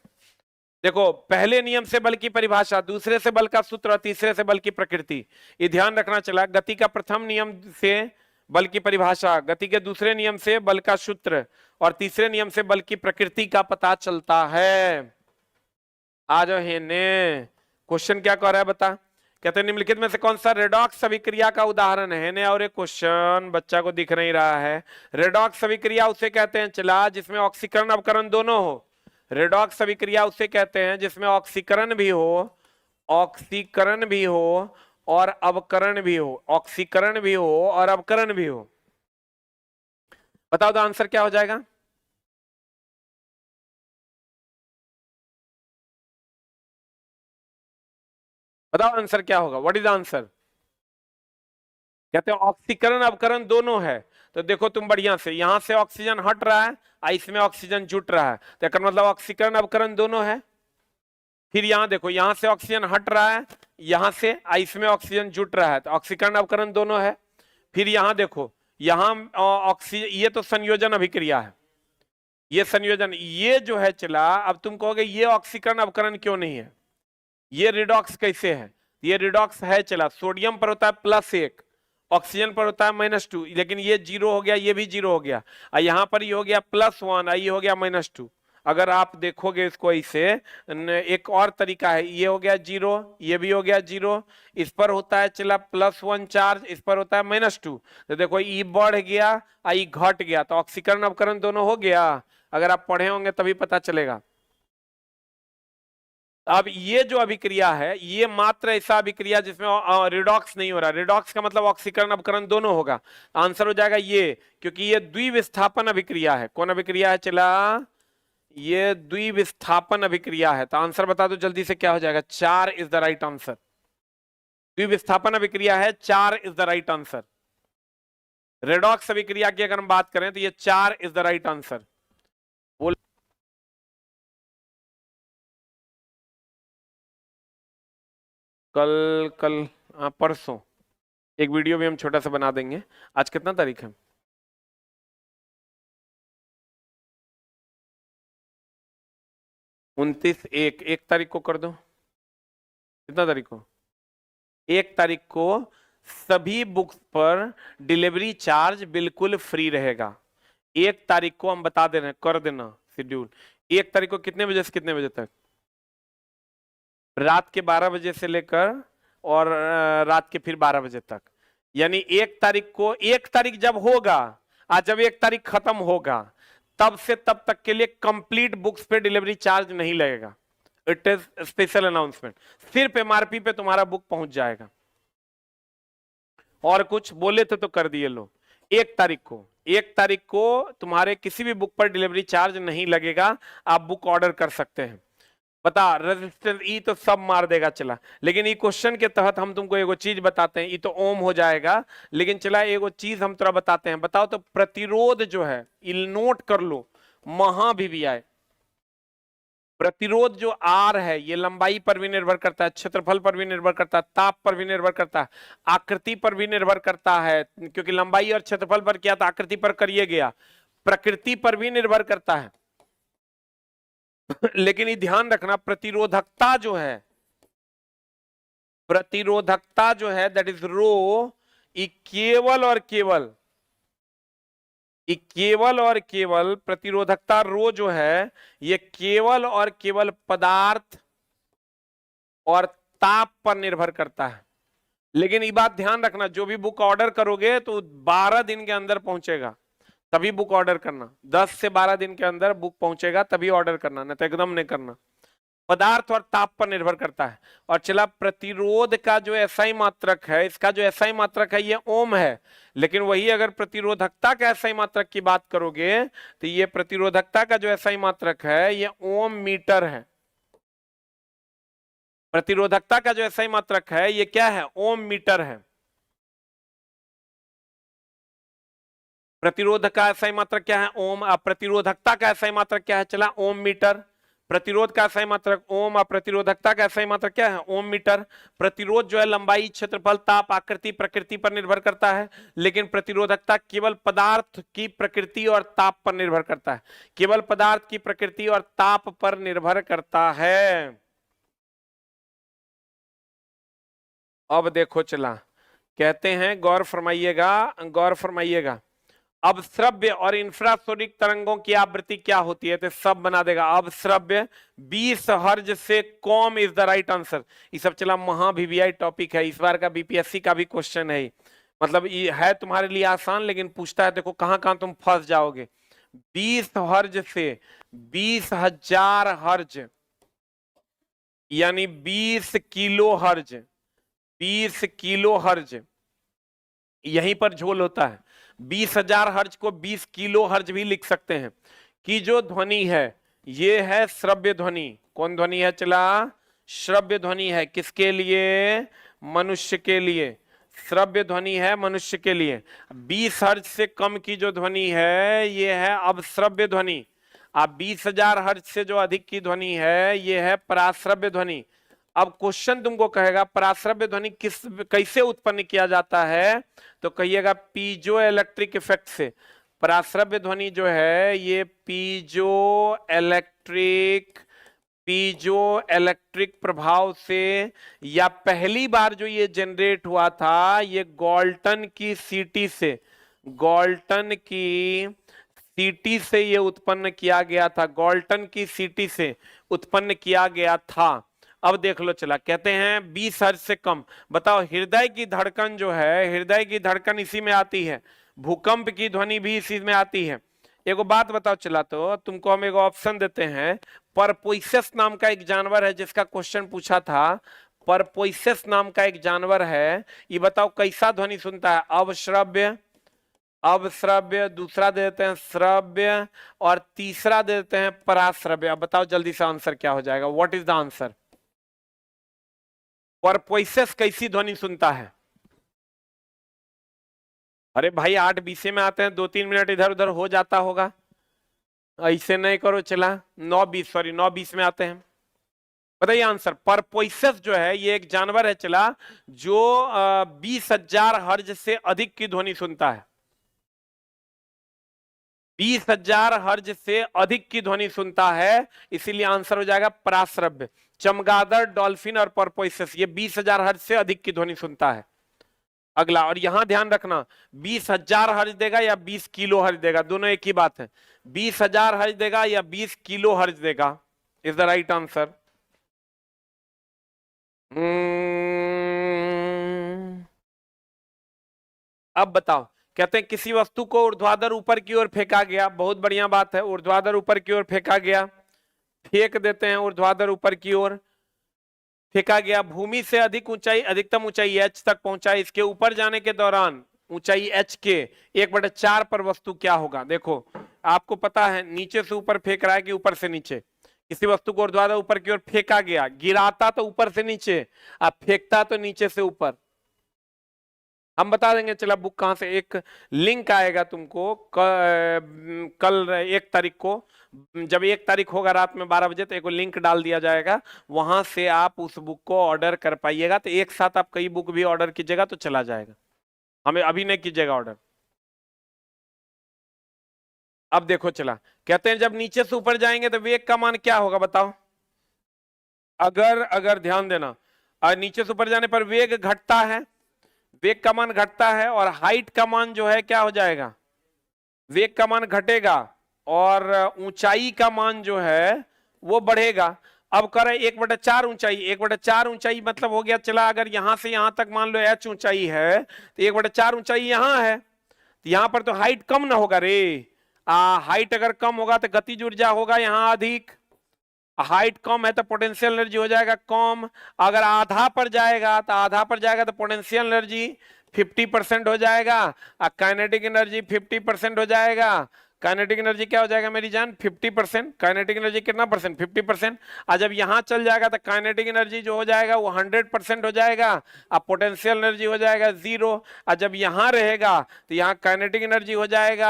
देखो पहले नियम से बल की परिभाषा, दूसरे से बल का सूत्र और तीसरे से बल की प्रकृति। ये ध्यान रखना चला, गति का प्रथम नियम से बल की परिभाषा, गति के दूसरे नियम से बल का सूत्र और तीसरे नियम से बल की प्रकृति का पता चलता है। आ जाओ हेने, क्वेश्चन क्या कह रहा है बता। कहते हैं निम्नलिखित में से कौन सा रेडॉक्स अभिक्रिया का उदाहरण है ने, और एक क्वेश्चन बच्चा को दिख नहीं रहा है। रेडॉक्स अभिक्रिया उसे कहते हैं चला जिसमें ऑक्सीकरण अवकरण दोनों हो। रेडॉक्स अभिक्रिया उसे कहते हैं जिसमें ऑक्सीकरण भी हो, ऑक्सीकरण भी हो और अवकरण भी हो, ऑक्सीकरण भी हो और अवकरण भी हो। बताओ तो आंसर क्या हो जाएगा? बताओ आंसर क्या होगा, व्हाट इज द आंसर? कहते हैं ऑक्सीकरण अवकरण दोनों है। तो देखो तुम बढ़िया से, यहां से ऑक्सीजन हट रहा है और इसमें ऑक्सीजन जुट रहा है, तो इसका मतलब ऑक्सीकरण अवकरण दोनों है। फिर यहां देखो, यहां से ऑक्सीजन हट रहा है, यहां से इसमें ऑक्सीजन जुट रहा है, तो ऑक्सीकरण अवकरण दोनों है। फिर यहां देखो, यहां ऑक्सीजन, ये तो संयोजन अभिक्रिया है, ये संयोजन, ये जो है चला, अब तुम कहोगे ये ऑक्सीकरण अवकरण क्यों नहीं है, ये रिडॉक्स कैसे है? ये रिडॉक्स है चला, सोडियम पर होता है +1, ऑक्सीजन पर होता है -2, लेकिन ये 0 हो गया, ये भी 0 हो गया, और यहां पर ये हो गया +1, ये हो गया -2। अगर आप देखोगे इसको ऐसे, एक और तरीका है, ये हो गया 0, ये भी हो गया 0, इस पर होता है चला +1 चार्ज, इस पर होता है -2, तो देखो ई बढ़ गया, ई घट गया, तो ऑक्सीकरण अवकरण दोनों हो गया। अगर आप पढ़े होंगे तभी पता चलेगा। अब ये जो अभिक्रिया है, ये मात्र ऐसा अभिक्रिया जिसमें रिडॉक्स नहीं हो रहा। रिडॉक्स का मतलब ऑक्सीकरण अपकरण दोनों होगा, आंसर हो जाएगा ये, क्योंकि ये द्विविस्थापन अभिक्रिया है। कौन अभिक्रिया है चला? ये द्विविस्थापन अभिक्रिया है। तो आंसर बता दो जल्दी से, क्या हो जाएगा? 4 इज द राइट आंसर। द्विविस्थापन अभिक्रिया है, 4 is the right answer. Redox अभिक्रिया की अगर हम बात करें तो ये 4 इज द राइट आंसर। कल कल परसों एक वीडियो भी हम छोटा सा बना देंगे। आज कितना तारीख है? 29, एक तारीख को कर दो। कितना तारीख को? 1 तारीख को सभी बुक्स पर डिलीवरी चार्ज बिल्कुल फ्री रहेगा। 1 तारीख को हम बता दे रहे हैं, कर देना शेड्यूल। 1 तारीख को कितने बजे से कितने बजे तक? रात के 12 बजे से लेकर और रात के फिर 12 बजे तक। यानी 1 तारीख को, 1 तारीख जब होगा, आज जब 1 तारीख खत्म होगा, तब से तब तक के लिए कंप्लीट बुक्स पे डिलीवरी चार्ज नहीं लगेगा। इट इज स्पेशल अनाउंसमेंट, सिर्फ एमआरपी पे तुम्हारा बुक पहुंच जाएगा। और कुछ बोले थे तो कर दिए लो। 1 तारीख को, 1 तारीख को तुम्हारे किसी भी बुक पर डिलीवरी चार्ज नहीं लगेगा, आप बुक ऑर्डर कर सकते हैं। बता, रेजिस्टेंस ई तो सब मार देगा चला, लेकिन ये क्वेश्चन के तहत हम तुमको एगो चीज बताते हैं, ये तो ओम हो जाएगा, लेकिन चला एगो चीज हम थोड़ा बताते हैं। बताओ तो प्रतिरोध जो है, नोट कर लो, महा भी आए। प्रतिरोध जो आर है, ये लंबाई पर भी निर्भर करता है, क्षेत्रफल पर भी निर्भर करता है, ताप पर भी निर्भर करता है, आकृति पर भी निर्भर करता है, क्योंकि लंबाई और क्षेत्रफल पर किया तो आकृति पर करिए गया, प्रकृति पर भी निर्भर करता है। लेकिन ये ध्यान रखना, प्रतिरोधकता जो है, प्रतिरोधकता जो है दैट इज रो, ये केवल और केवल, ये केवल और केवल प्रतिरोधकता रो जो है, ये केवल और केवल पदार्थ और ताप पर निर्भर करता है। लेकिन ये बात ध्यान रखना, जो भी बुक ऑर्डर करोगे तो 12 दिन के अंदर पहुंचेगा, तभी बुक ऑर्डर करना। 10 से 12 दिन के अंदर बुक पहुंचेगा तभी ऑर्डर करना, नहीं तो एकदम नहीं करना। पदार्थ और ताप पर निर्भर करता है। और चला, प्रतिरोध का जो एसआई मात्रक है, इसका जो एसआई मात्रक है ये ओम है, लेकिन वही अगर प्रतिरोधकता का एसआई मात्रक की बात करोगे तो ये प्रतिरोधकता का जो एसआई मात्रक है ये ओम मीटर है। प्रतिरोधकता का जो एसआई मात्रक है ये क्या है, ओम मीटर है। प्रतिरोध का एसआई मात्रक क्या है, ओम। अब प्रतिरोधकता का एसआई मात्रक क्या है, चला ओम मीटर। प्रतिरोध का एसआई मात्रक ओम, और प्रतिरोधकता का एसआई मात्रक क्या है, ओम मीटर। प्रतिरोध जो है लंबाई, क्षेत्रफल, ताप, आकृति, प्रकृति पर निर्भर करता है, लेकिन प्रतिरोधकता केवल पदार्थ की प्रकृति और ताप पर निर्भर करता है, केवल पदार्थ की प्रकृति और ताप पर निर्भर करता है। अब देखो चला, कहते हैं गौर फरमाइएगा, गौर फरमाइएगा। अब श्रव्य और इंफ्रासोनिक तरंगों की आवृत्ति क्या होती है, तो सब बना देगा। अब श्रव्य 20 हर्ज से come is the right answer. ये सब चला महा वीवीआई टॉपिक है, इस बार का बीपीएससी का भी क्वेश्चन है। मतलब ये है तुम्हारे लिए आसान, लेकिन पूछता है, देखो कहां कहां तुम फंस जाओगे। 20 हर्ज से 20,000 हर्ज, यानी 20 किलो हर्ज, 20 किलो हर्ज, यहीं पर झोल होता है। 20,000 हर्ज को 20 किलो हर्ज भी लिख सकते हैं। कि जो ध्वनि है ये है श्रव्य ध्वनि। कौन ध्वनि है, चला श्रव्य ध्वनि है। किसके लिए, मनुष्य के लिए। श्रव्य ध्वनि है मनुष्य के लिए। 20 हर्ज से कम की जो ध्वनि है ये है अब श्रव्य ध्वनि। अब 20,000 हर्ज से जो अधिक की ध्वनि है ये है पराश्रव्य ध्वनि। अब क्वेश्चन तुमको कहेगा पराश्रव्य ध्वनि किस कैसे उत्पन्न किया जाता है, तो कहिएगा पीजो इलेक्ट्रिक इफेक्ट से। पराश्रव्य ध्वनि जो है ये पीजो इलेक्ट्रिक प्रभाव से, या पहली बार जो ये जनरेट हुआ था ये गॉल्टन की सीटी से, गॉल्टन की सीटी से ये उत्पन्न किया गया था, गॉल्टन की सीटी से उत्पन्न किया गया था। अब देख लो चला, कहते हैं 20 हर्ज से कम। बताओ हृदय की धड़कन जो है, हृदय की धड़कन इसी में आती है, भूकंप की ध्वनि भी इसी में आती है। एगो बात बताओ चला, तो तुमको हम एगो ऑप्शन देते हैं। परपोइसेस नाम का एक जानवर है जिसका क्वेश्चन पूछा था। परपोइसेस नाम का एक जानवर है, ये बताओ कैसा ध्वनि सुनता है, अवश्रव्य, अवश्रव्य, दूसरा दे देते हैं श्रव्य, और तीसरा दे देते हैं पराश्रव्य। अब बताओ जल्दी से आंसर क्या हो जाएगा, व्हाट इज द आंसर। परपोइसेस कैसी ध्वनि सुनता है। अरे भाई 8:20 में आते हैं, 2-3 मिनट इधर उधर हो जाता होगा, ऐसे नहीं करो चला। 9:20 में आते हैं। बताइए आंसर। परपोइसेस जो है ये एक जानवर है चला, जो 20,000 हर्ज से अधिक की ध्वनि सुनता है। 20,000 हर्ज से अधिक की ध्वनि सुनता है, इसीलिए आंसर हो जाएगा पराश्रव्य। चमगादड़, डॉल्फिन और परपोइसेस ये 20,000 हर्ज से अधिक की ध्वनि सुनता है। अगला, और यहां ध्यान रखना 20,000 हर्ज देगा या 20 किलो हर्ज देगा, दोनों एक ही बात है। 20,000 हर्ज देगा या 20 किलो हर्ज देगा, इज द राइट आंसर। अब बताओ, कहते हैं किसी वस्तु को ऊर्ध्वाधर ऊपर की ओर फेंका गया। बहुत बढ़िया बात है, ऊर्ध्वाधर ऊपर की ओर फेंका गया, फेंक देते हैं ऊर्ध्वाधर ऊपर की ओर फेंका गया। भूमि से अधिक ऊंचाई, अधिकतम ऊंचाई h तक पहुंचा। इसके ऊपर जाने के दौरान ऊंचाई h के 1/4 पर वस्तु क्या होगा। देखो आपको पता है नीचे से ऊपर फेंक रहा है कि ऊपर से नीचे। किसी वस्तु को ऊर्ध्वाधर ऊपर की ओर फेंका गया, गिराता तो ऊपर से नीचे, अब फेंकता तो नीचे से ऊपर। हम बता देंगे चला बुक कहां से, एक लिंक आएगा तुमको कल 1 तारीख को, जब 1 तारीख होगा रात में 12 बजे, तो एक लिंक डाल दिया जाएगा, वहां से आप उस बुक को ऑर्डर कर पाइएगा। तो एक साथ आप कई बुक भी ऑर्डर कीजिएगा तो चला जाएगा, हमें अभी नहीं कीजिएगा ऑर्डर। अब देखो चला, कहते हैं जब नीचे से ऊपर जाएंगे तो वेग का मान क्या होगा बताओ। अगर ध्यान देना, नीचे से ऊपर जाने पर वेग घटता है, वेग का मान घटता है, और हाइट का मान जो है क्या हो जाएगा, वेग का मान घटेगा, और ऊंचाई का मान जो है वो बढ़ेगा। अब करें 1/4 ऊंचाई, 1/4 ऊंचाई मतलब हो गया चला, अगर यहां से यहां तक मान लो h ऊंचाई है, तो 1/4 ऊंचाई यहां है, तो यहां पर तो हाइट कम ना होगा रे। हाइट अगर कम होगा तो गतिज ऊर्जा होगा यहाँ अधिक, हाइट कम है तो पोटेंशियल एनर्जी हो जाएगा कम। अगर आधा पर जाएगा तो आधा पर जाएगा तो पोटेंशियल एनर्जी 50% हो जाएगा, काइनेटिक एनर्जी 50% हो जाएगा, काइनेटिक एनर्जी क्या हो जाएगा मेरी जान? 50%। काइनेटिक एनर्जी कितना परसेंट? 50%। और जब यहां चल जाएगा तो काइनेटिक एनर्जी जो हो जाएगा वो 100% हो जाएगा। अब पोटेंशियल एनर्जी हो जाएगा 0। और जब यहां रहेगा तो यहाँ काइनेटिक एनर्जी हो जाएगा,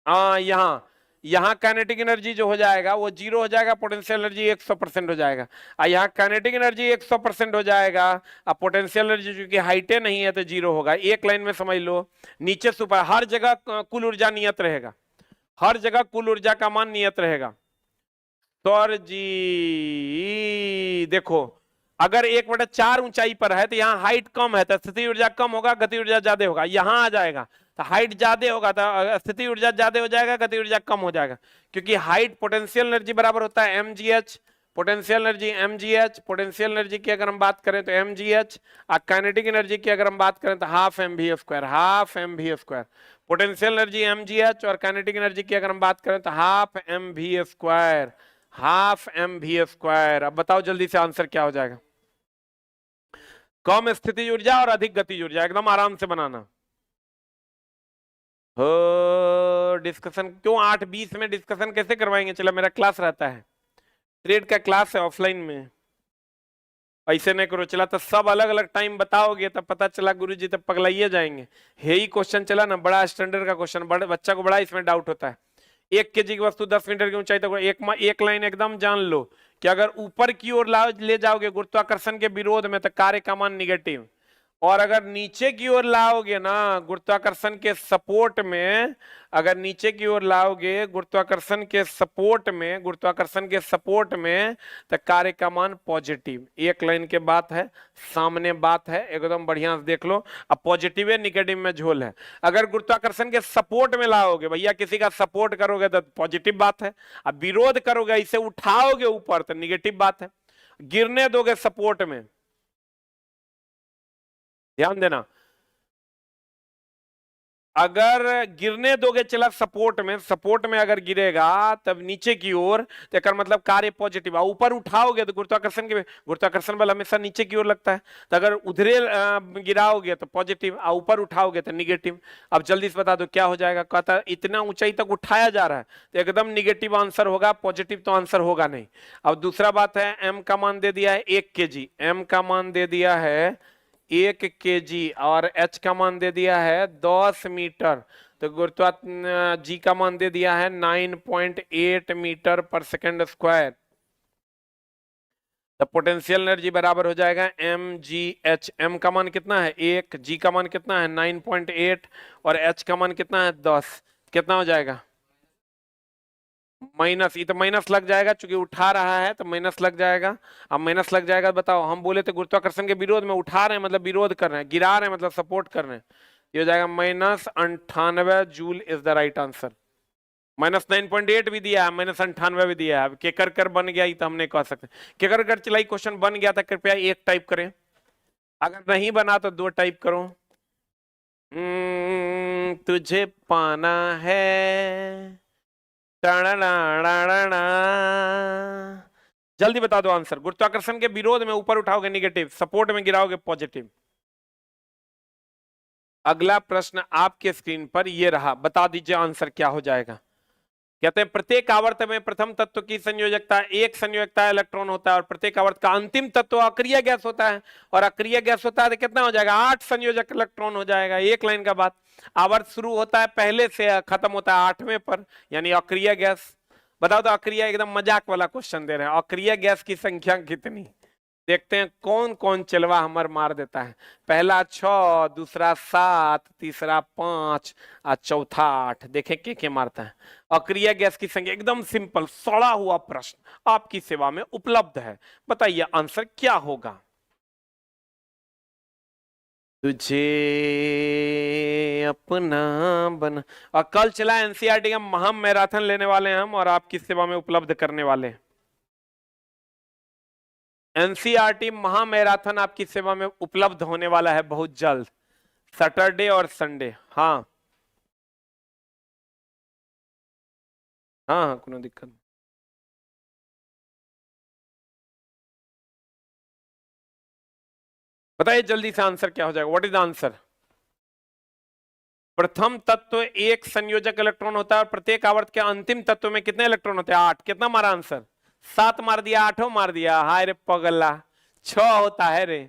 हाँ यहाँ काइनेटिक एनर्जी जो हो जाएगा वो 0 हो जाएगा, पोटेंशियल एनर्जी 100% हो जाएगा। और यहाँ काइनेटिक एनर्जी 100% हो जाएगा। अब पोटेंशियल एनर्जी क्योंकि हाइटे नहीं है तो 0 होगा। एक लाइन में समझ लो, नीचे से ऊपर हर जगह कुल ऊर्जा नियत रहेगा, हर जगह कुल ऊर्जा का मान नियत रहेगा। सौर जी देखो, अगर 1/4 ऊंचाई पर है तो यहाँ हाइट कम है तो स्थिति ऊर्जा कम होगा, गति ऊर्जा ज्यादा होगा। यहां आ जाएगा तो हाइट ज्यादा होगा तो स्थिति ऊर्जा ज्यादा हो जाएगा, गति ऊर्जा कम हो जाएगा। क्योंकि हाइट पोटेंशियल एनर्जी बराबर होता है mgh, potential energy mgh। Potential energy की अगर हम बात करें तो mgh, और काइनेटिक एनर्जी की अगर हम बात करें तो half mv², half mv²। Potential energy mgh और काइनेटिक एनर्जी की अगर हम बात करें तो हाफ mv², हाफ mv²। अब बताओ जल्दी से आंसर क्या हो जाएगा? कम स्थिति ऊर्जा और अधिक गति ऊर्जा, एकदम आराम से बनाना हो। डिस्कशन क्यों 8:20 में डिस्कशन कैसे करवाएंगे? चलो मेरा क्लास रहता है, ट्रेड का क्लास है ऑफलाइन में, ऐसे नहीं करो। चला तो सब अलग अलग टाइम बताओगे तब पता चला गुरुजी तब पगलाइए जाएंगे। हे ही क्वेश्चन चला ना, बड़ा स्टैंडर्ड का क्वेश्चन, बड़े बच्चा को बड़ा इसमें डाउट होता है। 1 kg की वस्तु 10 मीटर की ऊंचाई तक, एक लाइन एकदम जान लो कि अगर ऊपर की ओर ले जाओगे गुरुत्वाकर्षण के विरोध में तो कार्य का मान निगेटिव, और अगर नीचे की ओर लाओगे ना गुरुत्वाकर्षण के सपोर्ट में, अगर नीचे की ओर लाओगे गुरुत्वाकर्षण के सपोर्ट में, गुरुत्वाकर्षण के सपोर्ट में, तो कार्य का मान पॉजिटिव। एक लाइन के बात है, सामने बात है, एकदम बढ़िया से देख लो। अब पॉजिटिव है निगेटिव में झोल है। अगर गुरुत्वाकर्षण के सपोर्ट में लाओगे, भैया किसी का सपोर्ट करोगे तो पॉजिटिव बात है, अब विरोध करोगे इसे उठाओगे ऊपर तो निगेटिव बात है। गिरने दोगे सपोर्ट में, ध्यान देना, अगर गिरने दोगे चला सपोर्ट में, सपोर्ट में अगर गिरेगा तब नीचे की ओर तो एक मतलब कार्य पॉजिटिव। ऊपर उठाओगे तो गुरुत्वाकर्षण बल हमेशा नीचे की ओर लगता है, तो अगर उधरे गिराओगे तो पॉजिटिव, ऊपर उठाओगे तो निगेटिव। अब जल्दी से बता दो क्या हो जाएगा? कहता है इतना ऊंचाई तक उठाया जा रहा है तो एकदम निगेटिव आंसर होगा, पॉजिटिव तो आंसर होगा नहीं। अब दूसरा बात है, एम का मान दे दिया है 1 kg, एम का मान दे दिया है 1 kg और एच का मान दे दिया है 10 मीटर, तो गुरुत्वा जी का मान दे दिया है 9.8 मीटर पर सेकंड स्क्वायर। तो पोटेंशियल एनर्जी बराबर हो जाएगा mgh। m का मान कितना है 1, g का मान कितना है 9.8 और h का मान कितना है 10। कितना हो जाएगा? माइनस, ये तो माइनस लग जाएगा क्योंकि उठा रहा है तो माइनस लग जाएगा। अब माइनस लग जाएगा, बताओ हम बोले तो गुरुत्वाकर्षण के विरोध में, उठा रहे हैं मतलब विरोध कर रहे हैं, गिरा रहे हैं मतलब सपोर्ट कर रहे हैं। ये हो जाएगा -98 joule is the right answer. -9.8 भी दिया है, -98 भी दिया है। अब केकर कर बन गया ये तो हम नहीं कह सकते। केकर कर चलाई क्वेश्चन बन गया था, कृपया 1 टाइप करें, अगर नहीं बना तो 2 टाइप करो। तुझे पाना है, जल्दी बता दो आंसर। गुरुत्वाकर्षण के विरोध में ऊपर उठाओगे निगेटिव, सपोर्ट में गिराओगे पॉजिटिव। अगला प्रश्न आपके स्क्रीन पर ये रहा, बता दीजिए आंसर क्या हो जाएगा। कहते हैं प्रत्येक आवर्त में प्रथम तत्व की संयोजकता 1 संयोजकता इलेक्ट्रॉन होता है और प्रत्येक आवर्त का अंतिम तत्व अक्रिय गैस होता है, और अक्रिय गैस होता है तो कितना हो जाएगा? 8 संयोजक इलेक्ट्रॉन हो जाएगा। एक लाइन का बात, आवर्त शुरू होता है पहले से, खत्म होता है 8वें पर, यानी अक्रिय गैस। बताओ तो अक्रिय, एकदम मजाक वाला क्वेश्चन दे रहे हैं, अक्रिय गैस की संख्या कितनी? देखते हैं कौन कौन चलवा हमर मार देता है। पहला 6, दूसरा 7, तीसरा 5 और चौथा 8। देखें के मारता है। अक्रिय गैस की संख्या, एकदम सिंपल सड़ा हुआ प्रश्न आपकी सेवा में उपलब्ध है। बताइए आंसर क्या होगा? तुझे अपना बना। और कल चला एनसीईआरटी का महा मैराथन लेने वाले हैं हम, और आपकी सेवा में उपलब्ध करने वाले हैं। एनसीईआरटी महा मैराथन आपकी सेवा में उपलब्ध होने वाला है बहुत जल्द, सैटरडे और संडे। हाँ हाँ हाँ, कोई दिक्कत नहीं। बताइए जल्दी से आंसर क्या हो जाएगा? What is the answer? प्रथम तत्व एक संयोजक इलेक्ट्रॉन होता है और प्रत्येक आवर्त के अंतिम तत्व में कितने इलेक्ट्रॉन होते हैं? 8। कितना मारा आंसर? 7 मार दिया, 8 मार दिया। हाय रे पगला, 6 होता है रे।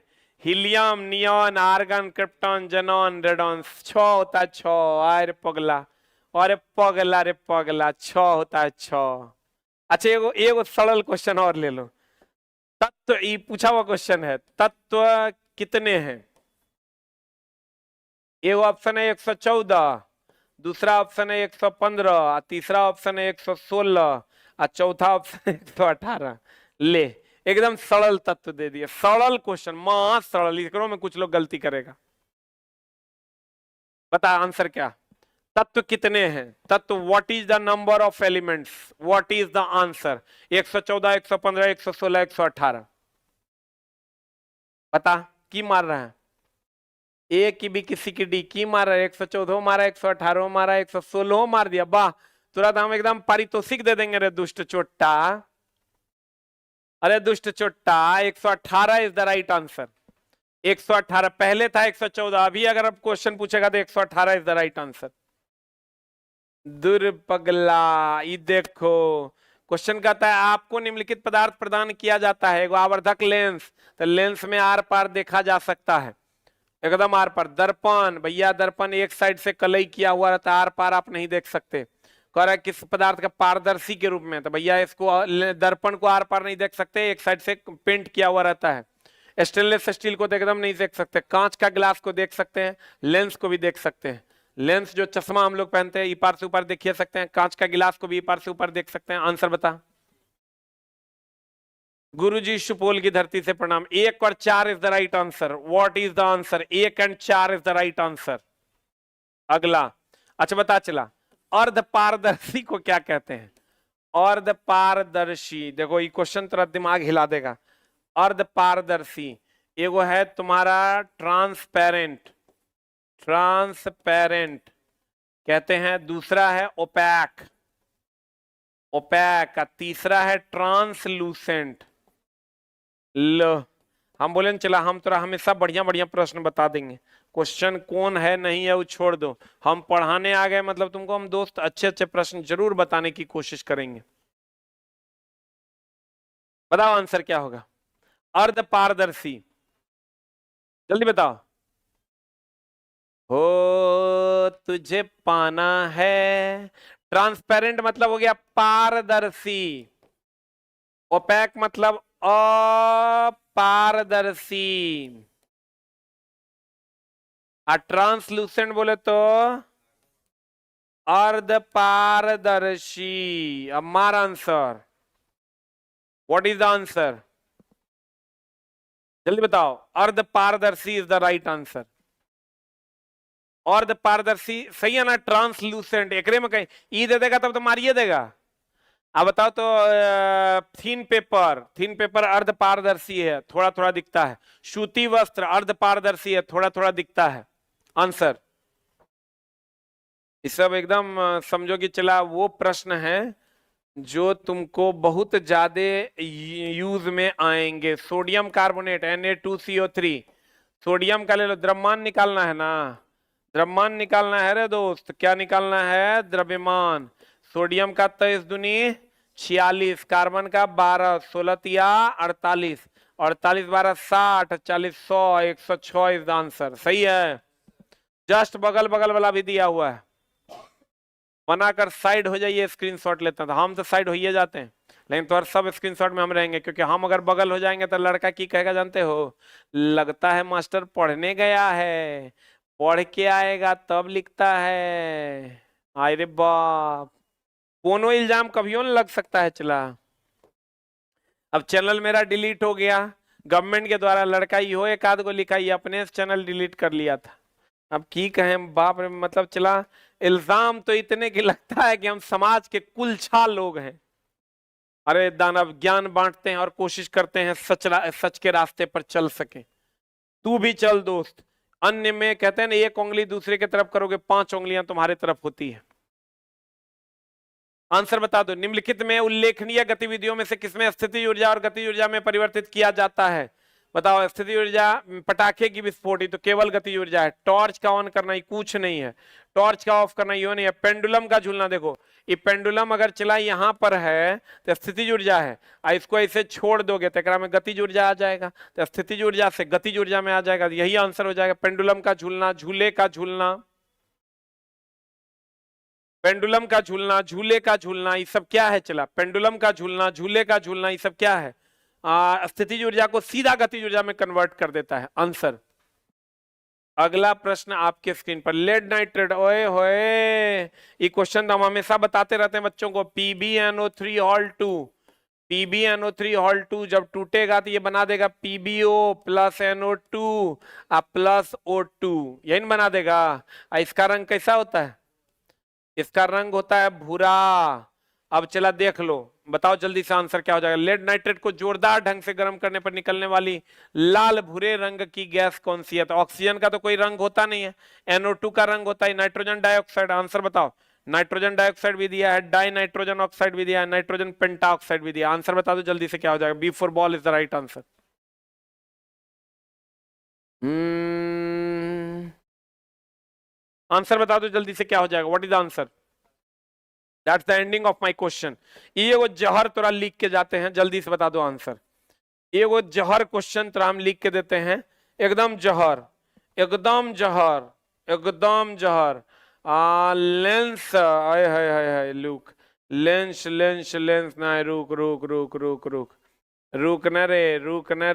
Helium, neon, argon, krypton, xenon, radon, 6 होता है 6। हाय रे पगला, अरे पगला रे पगला, 6 होता है 6। अच्छा एगो एगो सरल क्वेश्चन और ले लो। तत्व, ये पूछा हुआ क्वेश्चन है, तत्व कितने हैं? एगो ऑप्शन है 114, दूसरा ऑप्शन है 115, तीसरा ऑप्शन है 116 और चौथा ऑप्शन है 118। ले, एकदम सरल तत्व दे दिए, सरल क्वेश्चन, महा सरल। इसरो में कुछ लोग गलती करेगा। बता आंसर क्या? तत्व कितने हैं? तत्व, what is the number of elements, what is the answer? 114, 115, 116, 118। बता, की मार रहा है? ए की बी किसी की डी, की मार रहा है? 114 मारा, 118 मारा, 116 मार दिया। वाह, तुरंत हम एकदम पारितोषिक दे देंगे रे दुष्ट चोट्टा। अरे दुष्ट चोट्टा, 118 इज द राइट आंसर। 118 पहले था 114, अभी अगर अब क्वेश्चन पूछेगा तो 118 इज द राइट आंसर। दुर्पगला, ये देखो क्वेश्चन कहता है आपको निम्नलिखित पदार्थ प्रदान किया जाता है। आवर्धक लेंस, तो लेंस में आर पार देखा जा सकता है, एकदम आर पार। दर्पण, भैया दर्पण एक साइड से कलई किया हुआ रहता है, आर पार आप नहीं देख सकते। कह रहा है किस पदार्थ का? पारदर्शी के रूप में, तो भैया इसको दर्पण को आर पार नहीं देख सकते, एक साइड से पेंट किया हुआ रहता है। स्टेनलेस स्टील को तो एकदम नहीं देख सकते। कांच का गिलास को देख सकते हैं, लेंस को भी देख सकते हैं। लेंस जो चश्मा हम लोग पहनते हैं, इपार से ऊपर देखिए सकते हैं, कांच का गिलास को भी इपार से ऊपर देख सकते हैं। आंसर बता। गुरुजी सुपौल की धरती से प्रणाम। 1 और 4 is the right answer. What is the answer? 1 और 4 इज द राइट आंसर। अगला, अच्छा बता चला, अर्ध पारदर्शी को क्या कहते हैं? अर्ध पारदर्शी, देखो ये क्वेश्चन तुरंत दिमाग हिला देगा। अर्ध पारदर्शी, एगो है तुम्हारा ट्रांसपेरेंट, ट्रांसपेरेंट कहते हैं, दूसरा है ओपैक, ओपैक, तीसरा है ट्रांसलूसेंट। लो, हम बोले चला हम तोरा हमेशा बढ़िया बढ़िया प्रश्न बता देंगे। क्वेश्चन कौन है नहीं है वो छोड़ दो, हम पढ़ाने आ गए मतलब तुमको हम दोस्त अच्छे अच्छे प्रश्न जरूर बताने की कोशिश करेंगे। बताओ आंसर क्या होगा? अर्ध पारदर्शी, जल्दी बताओ। हो तुझे पाना है, ट्रांसपेरेंट मतलब हो गया पारदर्शी, ओपैक मतलब अपारदर्शी, और ट्रांसलूसेंट बोले तो अर्ध पारदर्शी। अब मार answer, what is the answer? जल्दी बताओ। अर्ध पारदर्शी इज द राइट आंसर। अर्ध पारदर्शी सही है ना? ट्रांसलूसेंट एकरे में कहीं ई दे देगा तब तो मारिए देगा। अब बताओ तो थीन पेपर, थीन पेपर अर्ध पारदर्शी है, थोड़ा थोड़ा दिखता है। सूती वस्त्र अर्ध पारदर्शी है, थोड़ा थोड़ा दिखता है। आंसर ये सब एकदम समझो कि चला वो प्रश्न है जो तुमको बहुत ज्यादा यूज में आएंगे। सोडियम कार्बोनेट Na2CO3, सोडियम का ले लो, द्रव्यमान निकालना है ना, द्रव्यमान निकालना है रे दोस्त। क्या निकालना है? द्रव्यमान। सोडियम का 23 दूनी 46, कार्बन का 12, 16 तिया 48, 48 12 60, 40 100, 106 इज द आंसर। सही है, जस्ट बगल बगल वाला भी दिया हुआ है। बनाकर साइड हो जाइए, स्क्रीनशॉट लेते हैं। तो हम तो साइड हो ही जाते हैं, लेकिन तो सब स्क्रीनशॉट में हम रहेंगे, क्योंकि हम अगर बगल हो जाएंगे तो लड़का की कहेगा जानते हो? लगता है मास्टर पढ़ने गया है, पढ़ के आएगा तब लिखता है। अरे बाप, कोनो इल्जाम कभियो न लग सकता है। चला, अब चैनल मेरा डिलीट हो गया गवर्नमेंट के द्वारा, लड़का यो एक आध को लिखा, ये अपने चैनल डिलीट कर लिया था। अब की कहें, बाप रे, मतलब चला इल्जाम तो इतने की लगता है कि हम समाज के कुलछा लोग हैं। अरे दानव ज्ञान बांटते हैं और कोशिश करते हैं सच के रास्ते पर चल सके। तू भी चल दोस्त। अन्य में कहते हैं ना, एक उंगली दूसरे की तरफ करोगे 5 उंगलियां तुम्हारी तरफ होती है। आंसर बता दो। निम्नलिखित में उल्लेखनीय गतिविधियों में से किसमें स्थिति ऊर्जा और गति ऊर्जा में परिवर्तित किया जाता है? बताओ स्थिति ऊर्जा पटाखे की विस्फोट, तो केवल गति ऊर्जा है। टॉर्च का ऑन करना ही कुछ नहीं है, टॉर्च का ऑफ करना यो नहीं है। पेंडुलम का झूलना, देखो ये पेंडुलम अगर चला यहाँ पर है तो स्थिति ऊर्जा है, और इसको ऐसे छोड़ दोगे तो में गति ऊर्जा आ जाएगा, तो स्थिति ऊर्जा से गति ऊर्जा में आ जाएगा, यही आंसर हो जाएगा। पेंडुलम का झूलना, झूले का झूलना, पेंडुलम का झूलना, झूले का झूलना, ये सब क्या है चला? पेंडुलम का झूलना, झूले का झूलना, ये सब क्या है? स्थिति ऊर्जा को सीधा गति ऊर्जा में कन्वर्ट कर देता है। आंसर। अगला प्रश्न आपके स्क्रीन पर, लेड नाइट्रेट, ओए होए, ये क्वेश्चन तो हम हमेशा बताते रहते हैं बच्चों को। PbNO3 हॉल 2, PbNO3 हॉल 2 जब टूटेगा तो ये बना देगा PbO plus NO2 plus O2, यही बना देगा। इसका रंग कैसा होता है? इसका रंग होता है भूरा। अब चला देख लो, बताओ जल्दी से आंसर क्या हो जाएगा। लेड नाइट्रेट को जोरदार ढंग से गर्म करने पर निकलने वाली लाल भूरे रंग की गैस कौन सी है? तो ऑक्सीजन का तो कोई रंग होता नहीं है, NO2 का रंग होता है। नाइट्रोजन डाइऑक्साइड, आंसर बताओ। नाइट्रोजन डाइऑक्साइड भी दिया है, डाई नाइट्रोजन ऑक्साइड भी दिया है, नाइट्रोजन पेंटाऑक्साइड भी दिया। आंसर बता दो जल्दी से क्या हो जाएगा। B for ball is the right answer. Answer बता दो जल्दी से क्या हो जाएगा। What is the answer? That's the ending of my question. ये वो जहर तोरा लिख के जाते हैं, जल्दी से बता दो आंसर। ये वो जहर क्वेश्चन तोरा हम लिख के देते हैं, एकदम जहर, एकदम जहर, एकदम जहर। लेंस, आय हाय हाय हाय, लुक, लेंस लेंस लेंस ना, रुक रुक रुक रुक रुक रुक न रे, रुक न